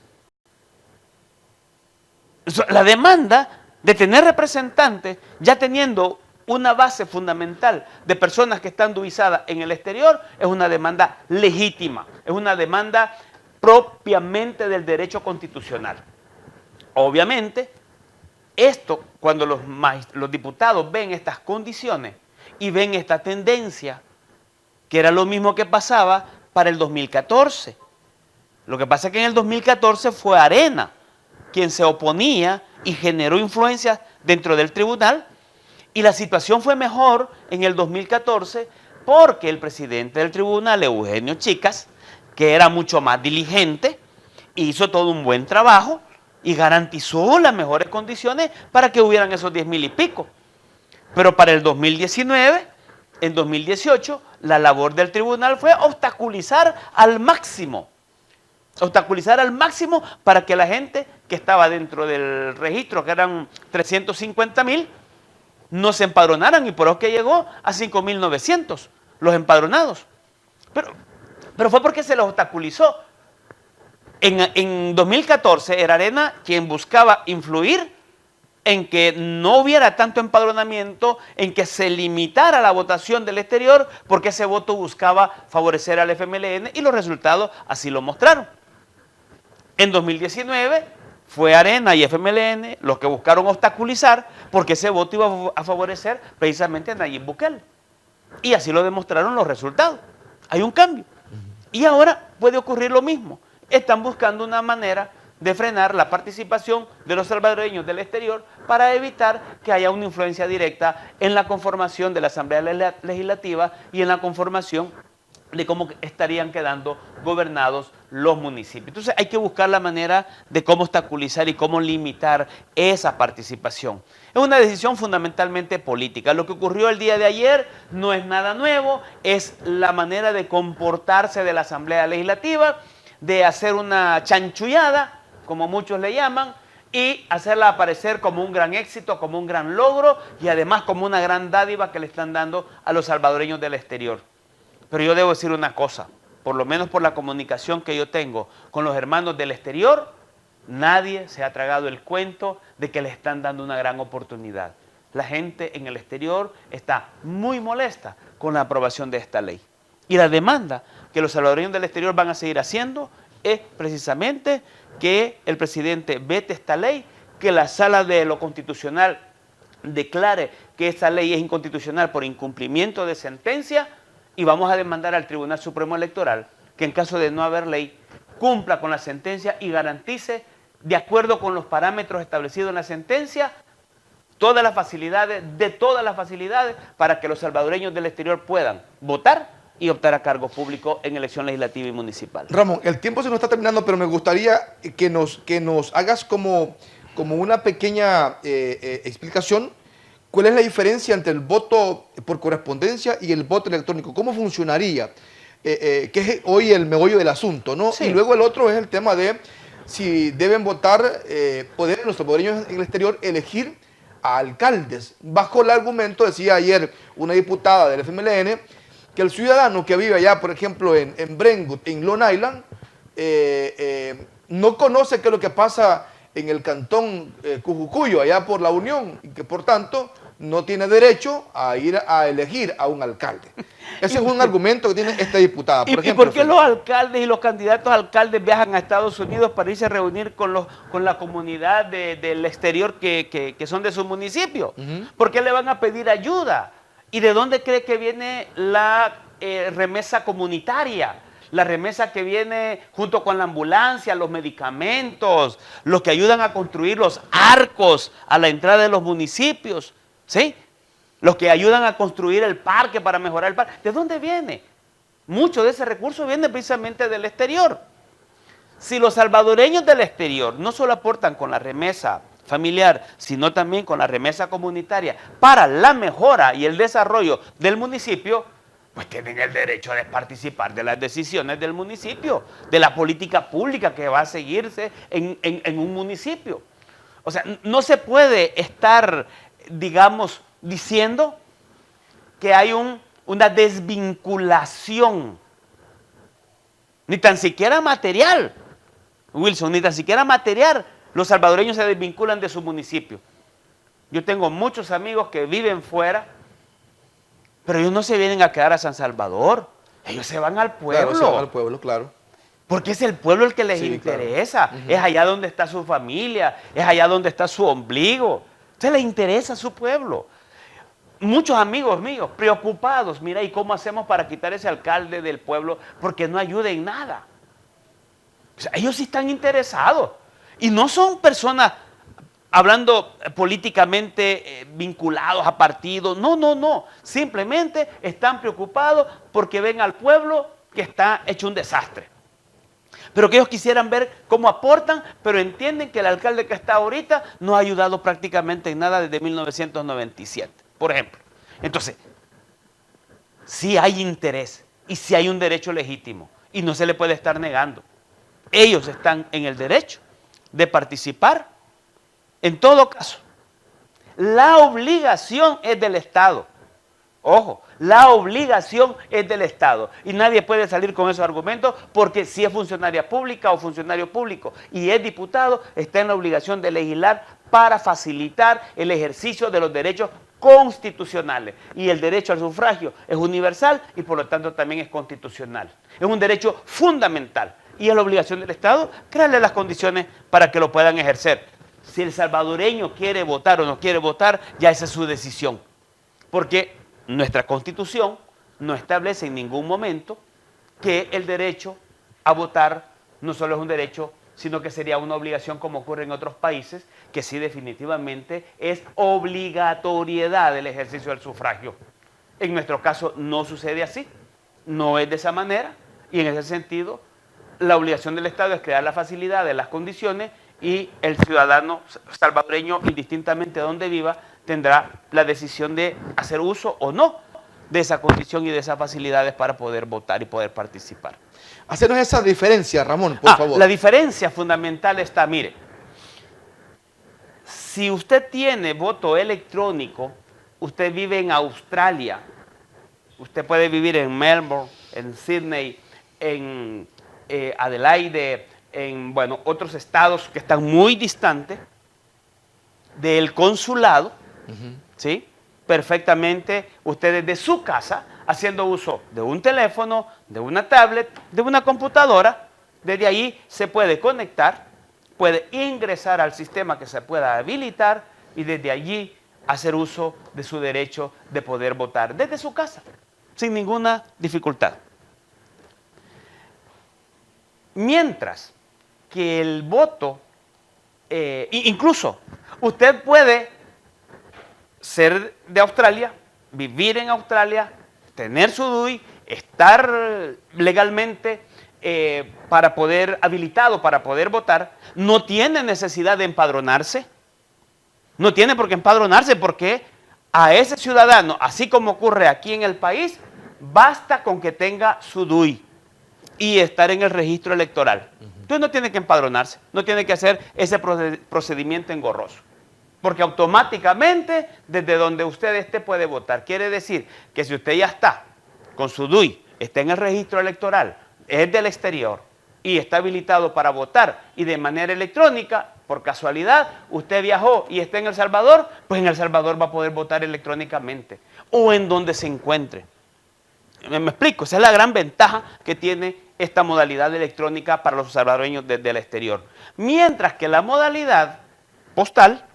La demanda de tener representantes, ya teniendo una base fundamental de personas que están duizadas en el exterior, es una demanda legítima, es una demanda propiamente del derecho constitucional. Obviamente, esto, cuando los diputados ven estas condiciones y ven esta tendencia, que era lo mismo que pasaba para el 2014. Lo que pasa es que en el 2014 fue Arena quien se oponía y generó influencias dentro del tribunal, y la situación fue mejor en el 2014 porque el presidente del tribunal, Eugenio Chicas, que era mucho más diligente, hizo todo un buen trabajo y garantizó las mejores condiciones para que hubieran esos 10,000 y pico. Pero para el 2019, en 2018, la labor del tribunal fue obstaculizar al máximo para que la gente que estaba dentro del registro, que eran 350,000, no se empadronaran, y por eso que llegó a 5,900 los empadronados. Pero fue porque se los obstaculizó. En 2014 era Arena quien buscaba influir en que no hubiera tanto empadronamiento, en que se limitara la votación del exterior, porque ese voto buscaba favorecer al FMLN, y los resultados así lo mostraron. En 2019 fue Arena y FMLN los que buscaron obstaculizar, porque ese voto iba a favorecer precisamente a Nayib Bukele. Y así lo demostraron los resultados. Hay un cambio. Y ahora puede ocurrir lo mismo. Están buscando una manera de frenar la participación de los salvadoreños del exterior para evitar que haya una influencia directa en la conformación de la Asamblea Legislativa y en la conformación de cómo estarían quedando gobernados los municipios. Entonces hay que buscar la manera de cómo obstaculizar y cómo limitar esa participación. Es una decisión fundamentalmente política. Lo que ocurrió el día de ayer no es nada nuevo, es la manera de comportarse de la Asamblea Legislativa, de hacer una chanchullada, como muchos le llaman, y hacerla aparecer como un gran éxito, como un gran logro, y además como una gran dádiva que le están dando a los salvadoreños del exterior. Pero yo debo decir una cosa, por lo menos por la comunicación que yo tengo con los hermanos del exterior, nadie se ha tragado el cuento de que le están dando una gran oportunidad. La gente en el exterior está muy molesta con la aprobación de esta ley. Y la demanda que los salvadoreños del exterior van a seguir haciendo es precisamente que el presidente vete esta ley, que la Sala de lo Constitucional declare que esta ley es inconstitucional por incumplimiento de sentencia, y vamos a demandar al Tribunal Supremo Electoral que en caso de no haber ley, cumpla con la sentencia y garantice, de acuerdo con los parámetros establecidos en la sentencia, todas las facilidades para que los salvadoreños del exterior puedan votar y optar a cargos públicos en elección legislativa y municipal. Ramón, el tiempo se nos está terminando, pero me gustaría que nos hagas como una pequeña explicación. ¿Cuál es la diferencia entre el voto por correspondencia y el voto electrónico? ¿Cómo funcionaría? Que es hoy el meollo del asunto, ¿no? Sí. Y luego el otro es el tema de si deben votar, poder los salvadoreños en el exterior elegir a alcaldes. Bajo el argumento, decía ayer una diputada del FMLN, que el ciudadano que vive allá, por ejemplo, en Brentwood, en Long Island, no conoce qué es lo que pasa en el cantón Cujucuyo, allá por la Unión, y que por tanto no tiene derecho a ir a elegir a un alcalde. Ese es un argumento que tiene esta diputada. Por ejemplo, ¿Y por qué los alcaldes y los candidatos a alcaldes viajan a Estados Unidos para irse a reunir con la comunidad del exterior que son de su municipio? ¿Por qué le van a pedir ayuda? ¿Y de dónde cree que viene la remesa comunitaria? La remesa que viene junto con la ambulancia, los medicamentos, los que ayudan a construir los arcos a la entrada de los municipios, ¿sí? Los que ayudan a construir el parque para mejorar el parque. ¿De dónde viene? Mucho de ese recurso viene precisamente del exterior. Si los salvadoreños del exterior no solo aportan con la remesa familiar, sino también con la remesa comunitaria para la mejora y el desarrollo del municipio, pues tienen el derecho de participar de las decisiones del municipio, de la política pública que va a seguirse en un municipio. O sea, no se puede estar, digamos, diciendo que hay una desvinculación, ni tan siquiera material, Wilson, ni tan siquiera material. Los salvadoreños se desvinculan de su municipio. Yo tengo muchos amigos que viven fuera, pero ellos no se vienen a quedar a San Salvador, ellos se van al pueblo. Claro, se van al pueblo, claro. Porque es el pueblo el que les interesa, claro. Es allá donde está su familia, es allá donde está su ombligo. Entonces les interesa su pueblo. Muchos amigos míos preocupados, mira, ¿y cómo hacemos para quitar ese alcalde del pueblo? Porque no ayuda en nada. O sea, ellos sí están interesados. Y no son personas, hablando políticamente, vinculados a partidos. No, no, no. Simplemente están preocupados porque ven al pueblo que está hecho un desastre. Pero que ellos quisieran ver cómo aportan, pero entienden que el alcalde que está ahorita no ha ayudado prácticamente en nada desde 1997, por ejemplo. Entonces, sí hay interés y sí hay un derecho legítimo y no se le puede estar negando. Ellos están en el derecho de participar. En todo caso, la obligación es del Estado. Ojo, la obligación es del Estado y nadie puede salir con esos argumentos porque si es funcionaria pública o funcionario público y es diputado, está en la obligación de legislar para facilitar el ejercicio de los derechos constitucionales. Y el derecho al sufragio es universal y por lo tanto también es constitucional. Es un derecho fundamental y es la obligación del Estado crearle las condiciones para que lo puedan ejercer. Si el salvadoreño quiere votar o no quiere votar, ya esa es su decisión. Porque nuestra Constitución no establece en ningún momento que el derecho a votar no solo es un derecho, sino que sería una obligación como ocurre en otros países, que sí definitivamente es obligatoriedad el ejercicio del sufragio. En nuestro caso no sucede así, no es de esa manera, y en ese sentido la obligación del Estado es crear la facilidad de las condiciones y el ciudadano salvadoreño, indistintamente de donde viva, tendrá la decisión de hacer uso o no de esa condición y de esas facilidades para poder votar y poder participar. Hacernos esa diferencia, Ramón, por favor. La diferencia fundamental está, mire, si usted tiene voto electrónico, usted vive en Australia, usted puede vivir en Melbourne, en Sydney, en Adelaide, en otros estados que están muy distantes del consulado, ¿sí? Perfectamente usted desde su casa, haciendo uso de un teléfono, de una tablet, de una computadora, desde ahí se puede conectar, puede ingresar al sistema que se pueda habilitar y desde allí hacer uso de su derecho de poder votar desde su casa, sin ninguna dificultad. Mientras que el voto, incluso usted puede ser de Australia, vivir en Australia, tener su DUI, estar legalmente para poder, habilitado para poder votar, no tiene necesidad de empadronarse, no tiene por qué empadronarse porque a ese ciudadano, así como ocurre aquí en el país, basta con que tenga su DUI y estar en el registro electoral. Entonces no tiene que empadronarse, no tiene que hacer ese procedimiento engorroso. Porque automáticamente, desde donde usted esté, puede votar. Quiere decir que si usted ya está con su DUI, está en el registro electoral, es del exterior y está habilitado para votar y de manera electrónica, por casualidad, usted viajó y está en El Salvador, pues en El Salvador va a poder votar electrónicamente o en donde se encuentre. Me explico, esa es la gran ventaja que tiene esta modalidad electrónica para los salvadoreños desde el exterior. Mientras que la modalidad postal,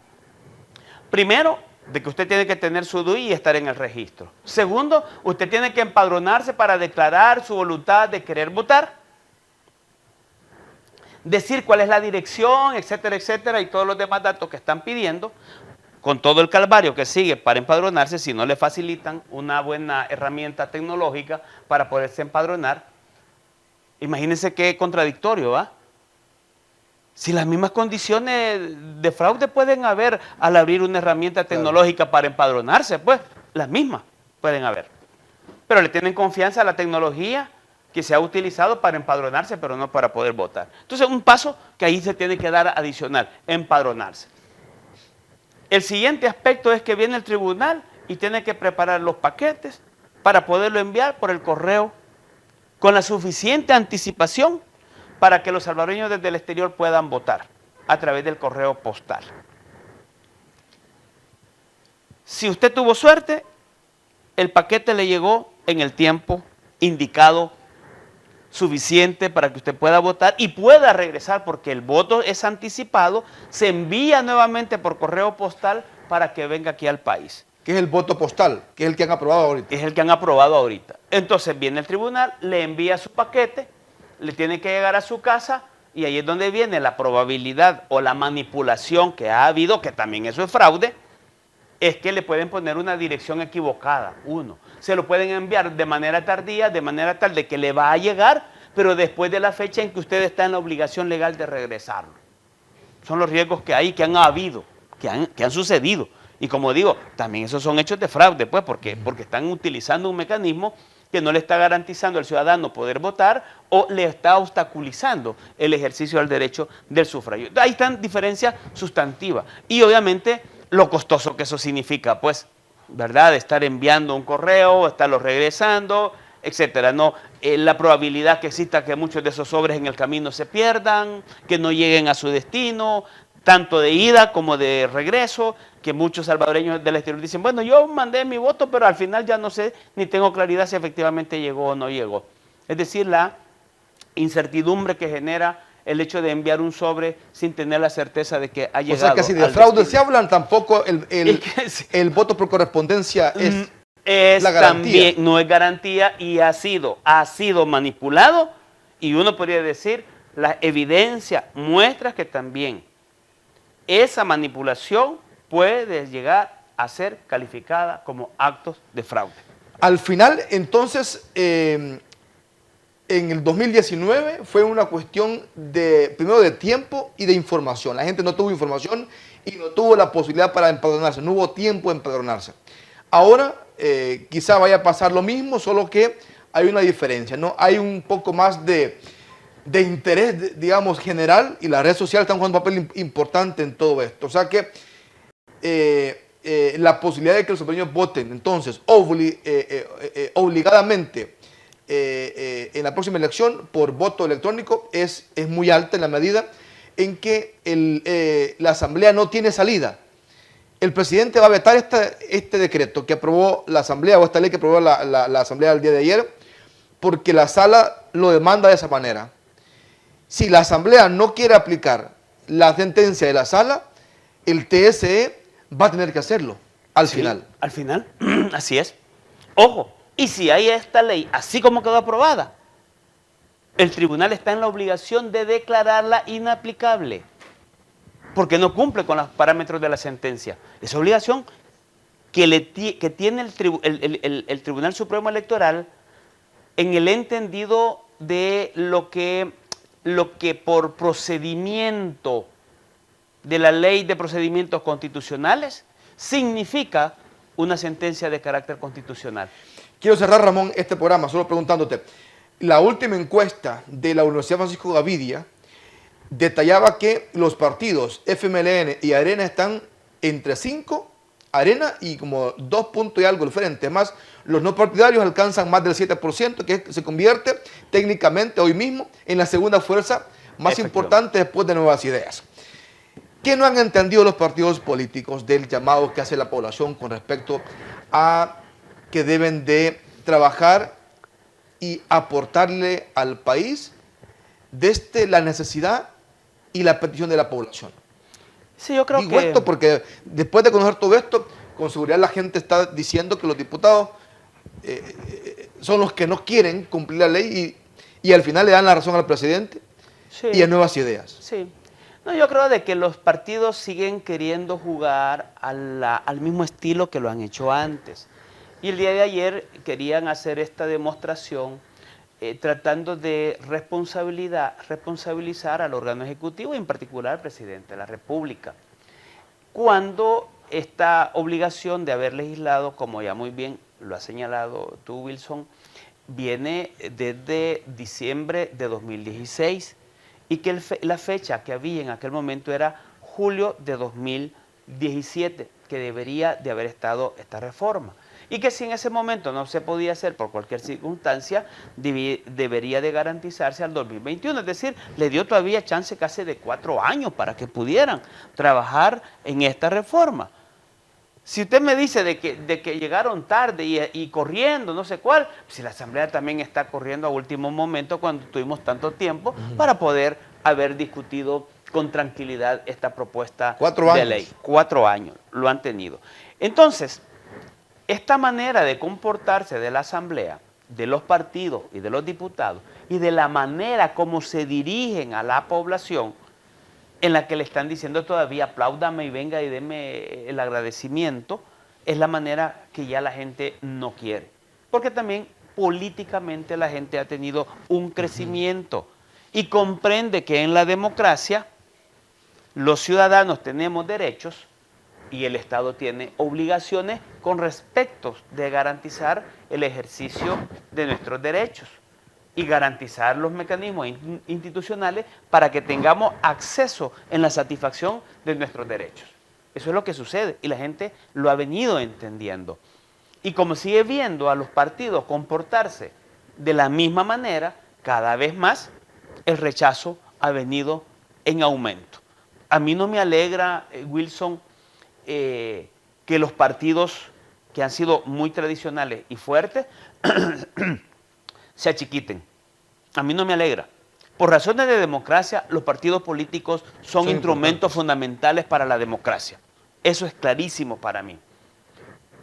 primero, de que usted tiene que tener su DUI y estar en el registro. Segundo, usted tiene que empadronarse para declarar su voluntad de querer votar, decir cuál es la dirección, etcétera, etcétera, y todos los demás datos que están pidiendo, con todo el calvario que sigue para empadronarse, si no le facilitan una buena herramienta tecnológica para poderse empadronar. Imagínense qué contradictorio, ¿va? Si las mismas condiciones de fraude pueden haber al abrir una herramienta tecnológica para empadronarse, pues las mismas pueden haber. Pero le tienen confianza a la tecnología que se ha utilizado para empadronarse, pero no para poder votar. Entonces, un paso que ahí se tiene que dar adicional, empadronarse. El siguiente aspecto es que viene el tribunal y tiene que preparar los paquetes para poderlo enviar por el correo con la suficiente anticipación para que los salvadoreños desde el exterior puedan votar a través del correo postal. Si usted tuvo suerte, el paquete le llegó en el tiempo indicado suficiente para que usted pueda votar y pueda regresar, porque el voto es anticipado, se envía nuevamente por correo postal para que venga aquí al país. ¿Qué es el voto postal? ¿Qué es el que han aprobado ahorita? Es el que han aprobado ahorita. Entonces viene el tribunal, le envía su paquete, le tiene que llegar a su casa y ahí es donde viene la probabilidad o la manipulación que ha habido, que también eso es fraude, es que le pueden poner una dirección equivocada, uno. Se lo pueden enviar de manera tardía, de manera tal de que le va a llegar, pero después de la fecha en que usted está en la obligación legal de regresarlo. Son los riesgos que hay, que han habido, que han sucedido. Y como digo, también esos son hechos de fraude, pues, porque están utilizando un mecanismo que no le está garantizando al ciudadano poder votar o le está obstaculizando el ejercicio del derecho del sufragio. Ahí están diferencias sustantivas. Y obviamente lo costoso que eso significa, pues, ¿verdad? Estar enviando un correo, estarlo regresando, etcétera. No, la probabilidad que exista que muchos de esos sobres en el camino se pierdan, que no lleguen a su destino, tanto de ida como de regreso, que muchos salvadoreños del exterior dicen, bueno, yo mandé mi voto, pero al final ya no sé, ni tengo claridad si efectivamente llegó o no llegó. Es decir, la incertidumbre que genera el hecho de enviar un sobre sin tener la certeza de que ha llegado. O sea que si de fraude se hablan, tampoco el voto por correspondencia es la garantía. También no es garantía y ha sido manipulado, y uno podría decir, la evidencia muestra que también esa manipulación puede llegar a ser calificada como actos de fraude. Al final, entonces, en el 2019 fue una cuestión primero de tiempo y de información. La gente no tuvo información y no tuvo la posibilidad para empadronarse, no hubo tiempo de empadronarse. Ahora quizá vaya a pasar lo mismo, solo que hay una diferencia, ¿no? Hay un poco más de interés, digamos, general, y las redes sociales están jugando un papel importante en todo esto. O sea que la posibilidad de que los salvadoreños voten, entonces, obligadamente en la próxima elección por voto electrónico es muy alta, en la medida en que la Asamblea no tiene salida. El presidente va a vetar este decreto que aprobó la Asamblea, o esta ley que aprobó la Asamblea el día de ayer, porque la Sala lo demanda de esa manera. Si la Asamblea no quiere aplicar la sentencia de la Sala, el TSE va a tener que hacerlo al final. Al final, así es. Ojo, y si hay esta ley, así como quedó aprobada, el tribunal está en la obligación de declararla inaplicable, porque no cumple con los parámetros de la sentencia. Esa obligación que tiene el Tribunal Supremo Electoral en el entendido de lo que por procedimiento de la Ley de Procedimientos Constitucionales significa una sentencia de carácter constitucional. Quiero cerrar, Ramón, este programa solo preguntándote. La última encuesta de la Universidad Francisco Gavidia detallaba que los partidos FMLN y Arena están entre 5, Arena y como 2 puntos y algo diferentes. Más, los no partidarios alcanzan más del 7%, que se convierte técnicamente hoy mismo en la segunda fuerza más importante después de Nuevas Ideas. ¿Qué no han entendido los partidos políticos del llamado que hace la población con respecto a que deben de trabajar y aportarle al país desde la necesidad y la petición de la población? Sí, yo creo Digo que... esto porque después de conocer todo esto, con seguridad la gente está diciendo que los diputados son los que no quieren cumplir la ley y al final le dan la razón al presidente Sí. y a nuevas ideas. Sí. No, yo creo de que los partidos siguen queriendo jugar al mismo estilo que lo han hecho antes. Y el día de ayer querían hacer esta demostración tratando de responsabilizar al órgano ejecutivo y en particular al presidente de la República. Cuando esta obligación de haber legislado, como ya muy bien lo ha señalado tú, Wilson, viene desde diciembre de 2016 y que la fecha que había en aquel momento era julio de 2017, que debería de haber estado esta reforma. Y que si en ese momento no se podía hacer por cualquier circunstancia, debería de garantizarse al 2021. Es decir, le dio todavía chance casi de 4 años para que pudieran trabajar en esta reforma. Si usted me dice de que llegaron tarde y corriendo, no sé cuál, si la Asamblea también está corriendo a último momento cuando tuvimos tanto tiempo para poder haber discutido con tranquilidad esta propuesta 4 de años. ley. 4 años lo han tenido. Entonces, esta manera de comportarse de la Asamblea, de los partidos y de los diputados, y de la manera como se dirigen a la población, en la que le están diciendo todavía apláudame y venga y deme el agradecimiento, es la manera que ya la gente no quiere. Porque también políticamente la gente ha tenido un crecimiento y comprende que en la democracia los ciudadanos tenemos derechos y el Estado tiene obligaciones con respecto de garantizar el ejercicio de nuestros derechos y garantizar los mecanismos institucionales para que tengamos acceso en la satisfacción de nuestros derechos. Eso es lo que sucede y la gente lo ha venido entendiendo. Y como sigue viendo a los partidos comportarse de la misma manera, cada vez más el rechazo ha venido en aumento. A mí no me alegra, Wilson, que los partidos que han sido muy tradicionales y fuertes se achiquiten. A mí no me alegra. Por razones de democracia, los partidos políticos son instrumentos fundamentales para la democracia. Eso es clarísimo para mí.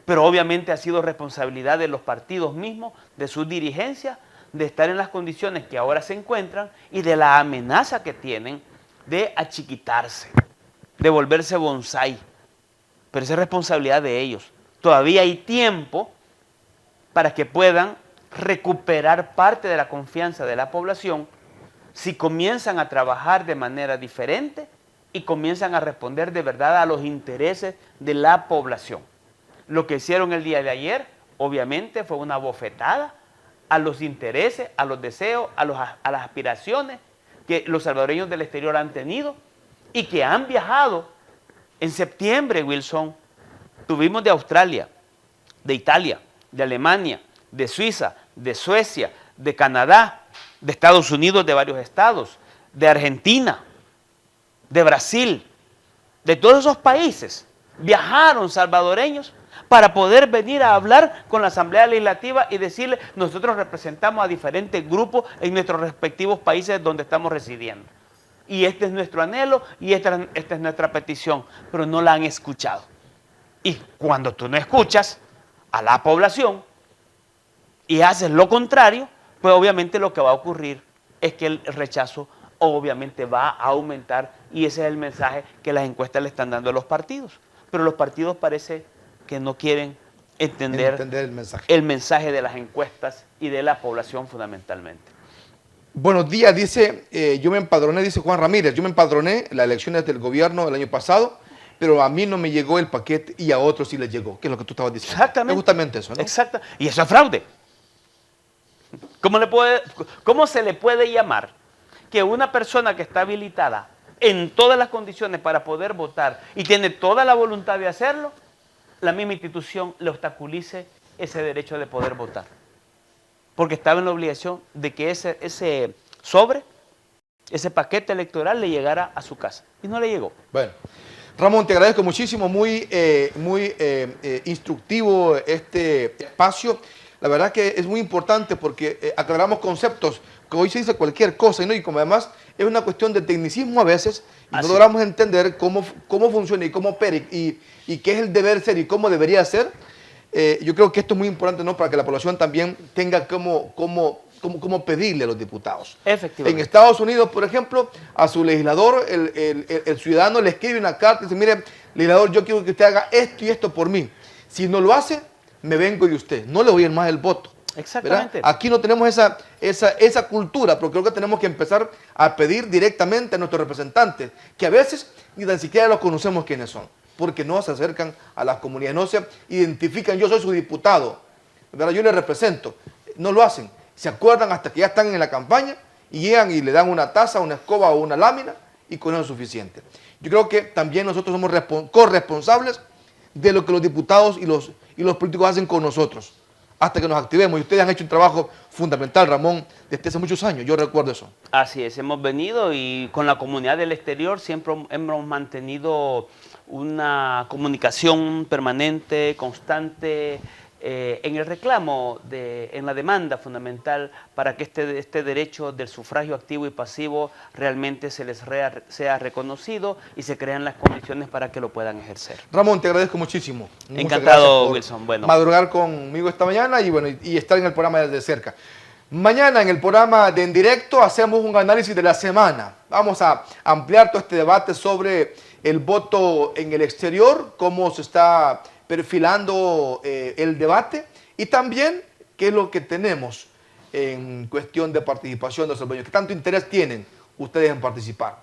Pero obviamente ha sido responsabilidad de los partidos mismos, de sus dirigencias, de estar en las condiciones que ahora se encuentran y de la amenaza que tienen de achiquitarse, de volverse bonsái. Pero esa es responsabilidad de ellos. Todavía hay tiempo para que puedan recuperar parte de la confianza de la población si comienzan a trabajar de manera diferente y comienzan a responder de verdad a los intereses de la población. Lo que hicieron el día de ayer, obviamente, fue una bofetada a los intereses, a los deseos, a las aspiraciones que los salvadoreños del exterior han tenido y que han viajado. En septiembre, Wilson, tuvimos de Australia, de Italia, de Alemania, de Suiza, de Suecia, de Canadá, de Estados Unidos, de varios estados, de Argentina, de Brasil, de todos esos países, viajaron salvadoreños para poder venir a hablar con la Asamblea Legislativa y decirle, nosotros representamos a diferentes grupos en nuestros respectivos países donde estamos residiendo. Y este es nuestro anhelo y esta es nuestra petición, pero no la han escuchado. Y cuando tú no escuchas a la población y haces lo contrario, pues obviamente lo que va a ocurrir es que el rechazo obviamente va a aumentar y ese es el mensaje que las encuestas le están dando a los partidos. Pero los partidos parece que no quieren entender el mensaje de las encuestas y de la población fundamentalmente. Buenos días, dice, yo me empadroné, dice Juan Ramírez, yo me empadroné en las elecciones del gobierno del año pasado, pero a mí no me llegó el paquete y a otros sí les llegó, que es lo que tú estabas diciendo. Exactamente. Es justamente eso, ¿no? Exacto. Y eso es fraude. ¿Cómo se le puede llamar que una persona que está habilitada en todas las condiciones para poder votar y tiene toda la voluntad de hacerlo, la misma institución le obstaculice ese derecho de poder votar? Porque estaba en la obligación de que ese sobre ese paquete electoral le llegara a su casa. Y no le llegó. Bueno, Ramón, te agradezco muchísimo, muy instructivo este espacio. La verdad que es muy importante porque aclaramos conceptos que hoy se dice cualquier cosa, ¿no? Y como además es una cuestión de tecnicismo a veces, y no logramos entender cómo funciona y cómo opera y qué es el deber ser y cómo debería ser. Yo creo que esto es muy importante, ¿no? Para que la población también tenga cómo pedirle a los diputados. Efectivamente. En Estados Unidos, por ejemplo, a su legislador, el ciudadano le escribe una carta y dice, mire, legislador, yo quiero que usted haga esto y esto por mí. Si no lo hace, me vengo de usted. No le voy a ir más el voto. Exactamente. ¿Verdad? Aquí no tenemos esa cultura, pero creo que tenemos que empezar a pedir directamente a nuestros representantes, que a veces ni tan siquiera los conocemos quiénes son, porque no se acercan a las comunidades, no se identifican, yo soy su diputado, ¿verdad? Yo le represento. No lo hacen. Se acuerdan hasta que ya están en la campaña y llegan y le dan una taza, una escoba o una lámina y con eso es suficiente. Yo creo que también nosotros somos corresponsables de lo que los diputados y los políticos hacen con nosotros, hasta que nos activemos. Y ustedes han hecho un trabajo fundamental, Ramón, desde hace muchos años, yo recuerdo eso. Así es, hemos venido y con la comunidad del exterior siempre hemos mantenido una comunicación permanente, constante, en el reclamo, en la demanda fundamental para que este derecho del sufragio activo y pasivo realmente se les sea reconocido y se crean las condiciones para que lo puedan ejercer. Ramón, te agradezco muchísimo. Encantado, Wilson. Bueno, madrugar conmigo esta mañana y estar en el programa desde cerca. Mañana en el programa de En Directo hacemos un análisis de la semana. Vamos a ampliar todo este debate sobre el voto en el exterior, cómo se está perfilando el debate y también qué es lo que tenemos en cuestión de participación de los salvadoreños. ¿Qué tanto interés tienen ustedes en participar?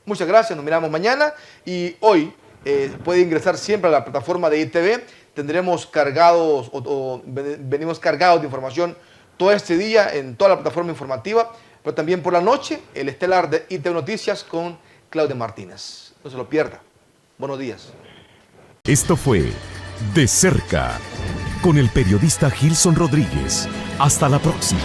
Muchas gracias, nos miramos mañana y hoy puede ingresar siempre a la plataforma de ITV. Tendremos cargados venimos cargados de información todo este día en toda la plataforma informativa, pero también por la noche el estelar de ITV Noticias con Claudia Martínez. No se lo pierda. Buenos días. Esto fue De Cerca con el periodista Gilson Rodríguez. Hasta la próxima.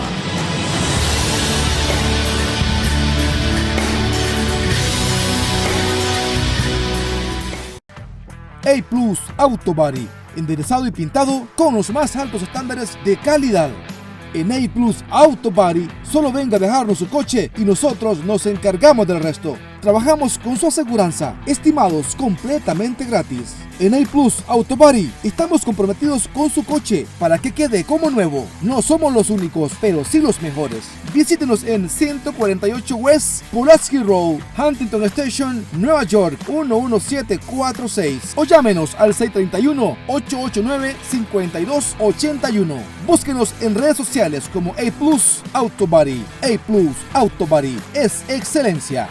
A+ Auto Body, enderezado y pintado con los más altos estándares de calidad. En A+ Auto Body, solo venga a dejarnos su coche y nosotros nos encargamos del resto. Trabajamos con su aseguranza, estimados completamente gratis. En A+ Auto Body estamos comprometidos con su coche para que quede como nuevo. No somos los únicos, pero sí los mejores. Visítenos en 148 West Pulaski Road, Huntington Station, Nueva York 11746 o llámenos al 631-889-5281. Búsquenos en redes sociales como A+ Auto Body. A+ Auto Body es excelencia.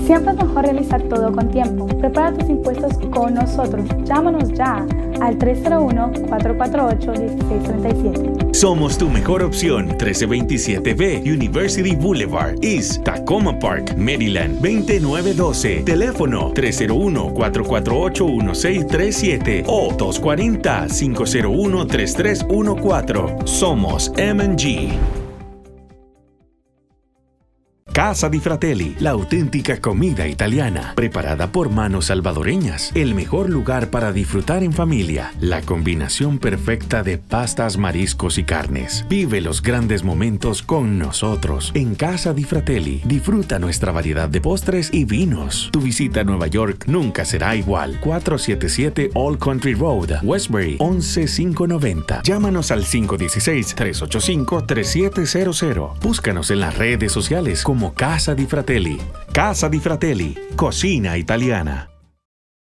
Siempre es mejor realizar todo con tiempo. Prepara tus impuestos con nosotros. Llámanos ya al 301-448-1637. Somos tu mejor opción. 1327B University Boulevard, East Tacoma Park, Maryland 20912. Teléfono 301-448-1637 o 240-501-3314. Somos M&G. Casa di Fratelli, la auténtica comida italiana, preparada por manos salvadoreñas. El mejor lugar para disfrutar en familia. La combinación perfecta de pastas, mariscos y carnes. Vive los grandes momentos con nosotros. En Casa di Fratelli, disfruta nuestra variedad de postres y vinos. Tu visita a Nueva York nunca será igual. 477 Old Country Road, Westbury, 11590. Llámanos al 516-385-3700. Búscanos en las redes sociales como Casa di Fratelli. Casa di Fratelli, cocina italiana.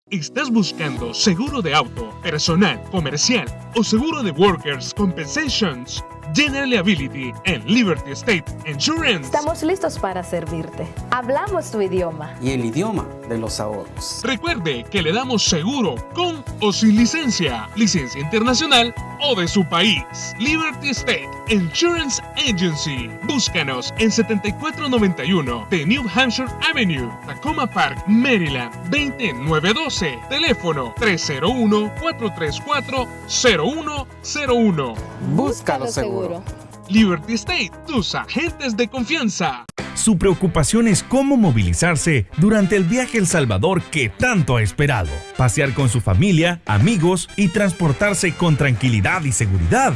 ¿Estás buscando seguro de auto, personal, comercial o seguro de Workers' Compensations? General Liability en Liberty State Insurance. Estamos listos para servirte. Hablamos tu idioma. Y el idioma de los ahorros. Recuerde que le damos seguro con o sin licencia internacional o de su país. Liberty State Insurance Agency. Búscanos en 7491 de New Hampshire Avenue, Tacoma Park, Maryland, 20912. Teléfono 301-434-0101. Búscalo seguro. Liberty State, tus agentes de confianza. Su preocupación es cómo movilizarse durante el viaje a El Salvador que tanto ha esperado. Pasear con su familia, amigos y transportarse con tranquilidad y seguridad.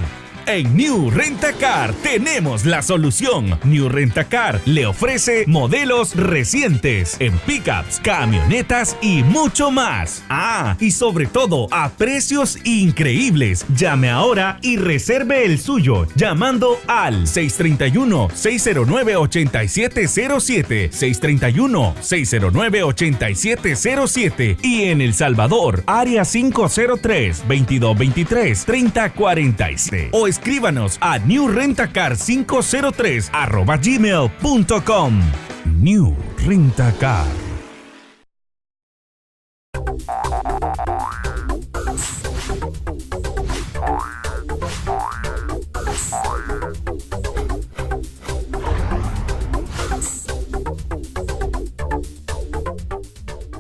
En New Rent-A-Car tenemos la solución. New Rent-A-Car le ofrece modelos recientes en pickups, camionetas y mucho más. Ah, y sobre todo a precios increíbles. Llame ahora y reserve el suyo llamando al 631-609-8707, 631-609-8707 y en El Salvador, área 503-2223-3046 o escríbanos a newrentacar503@gmail.com. New Rent-A-Car.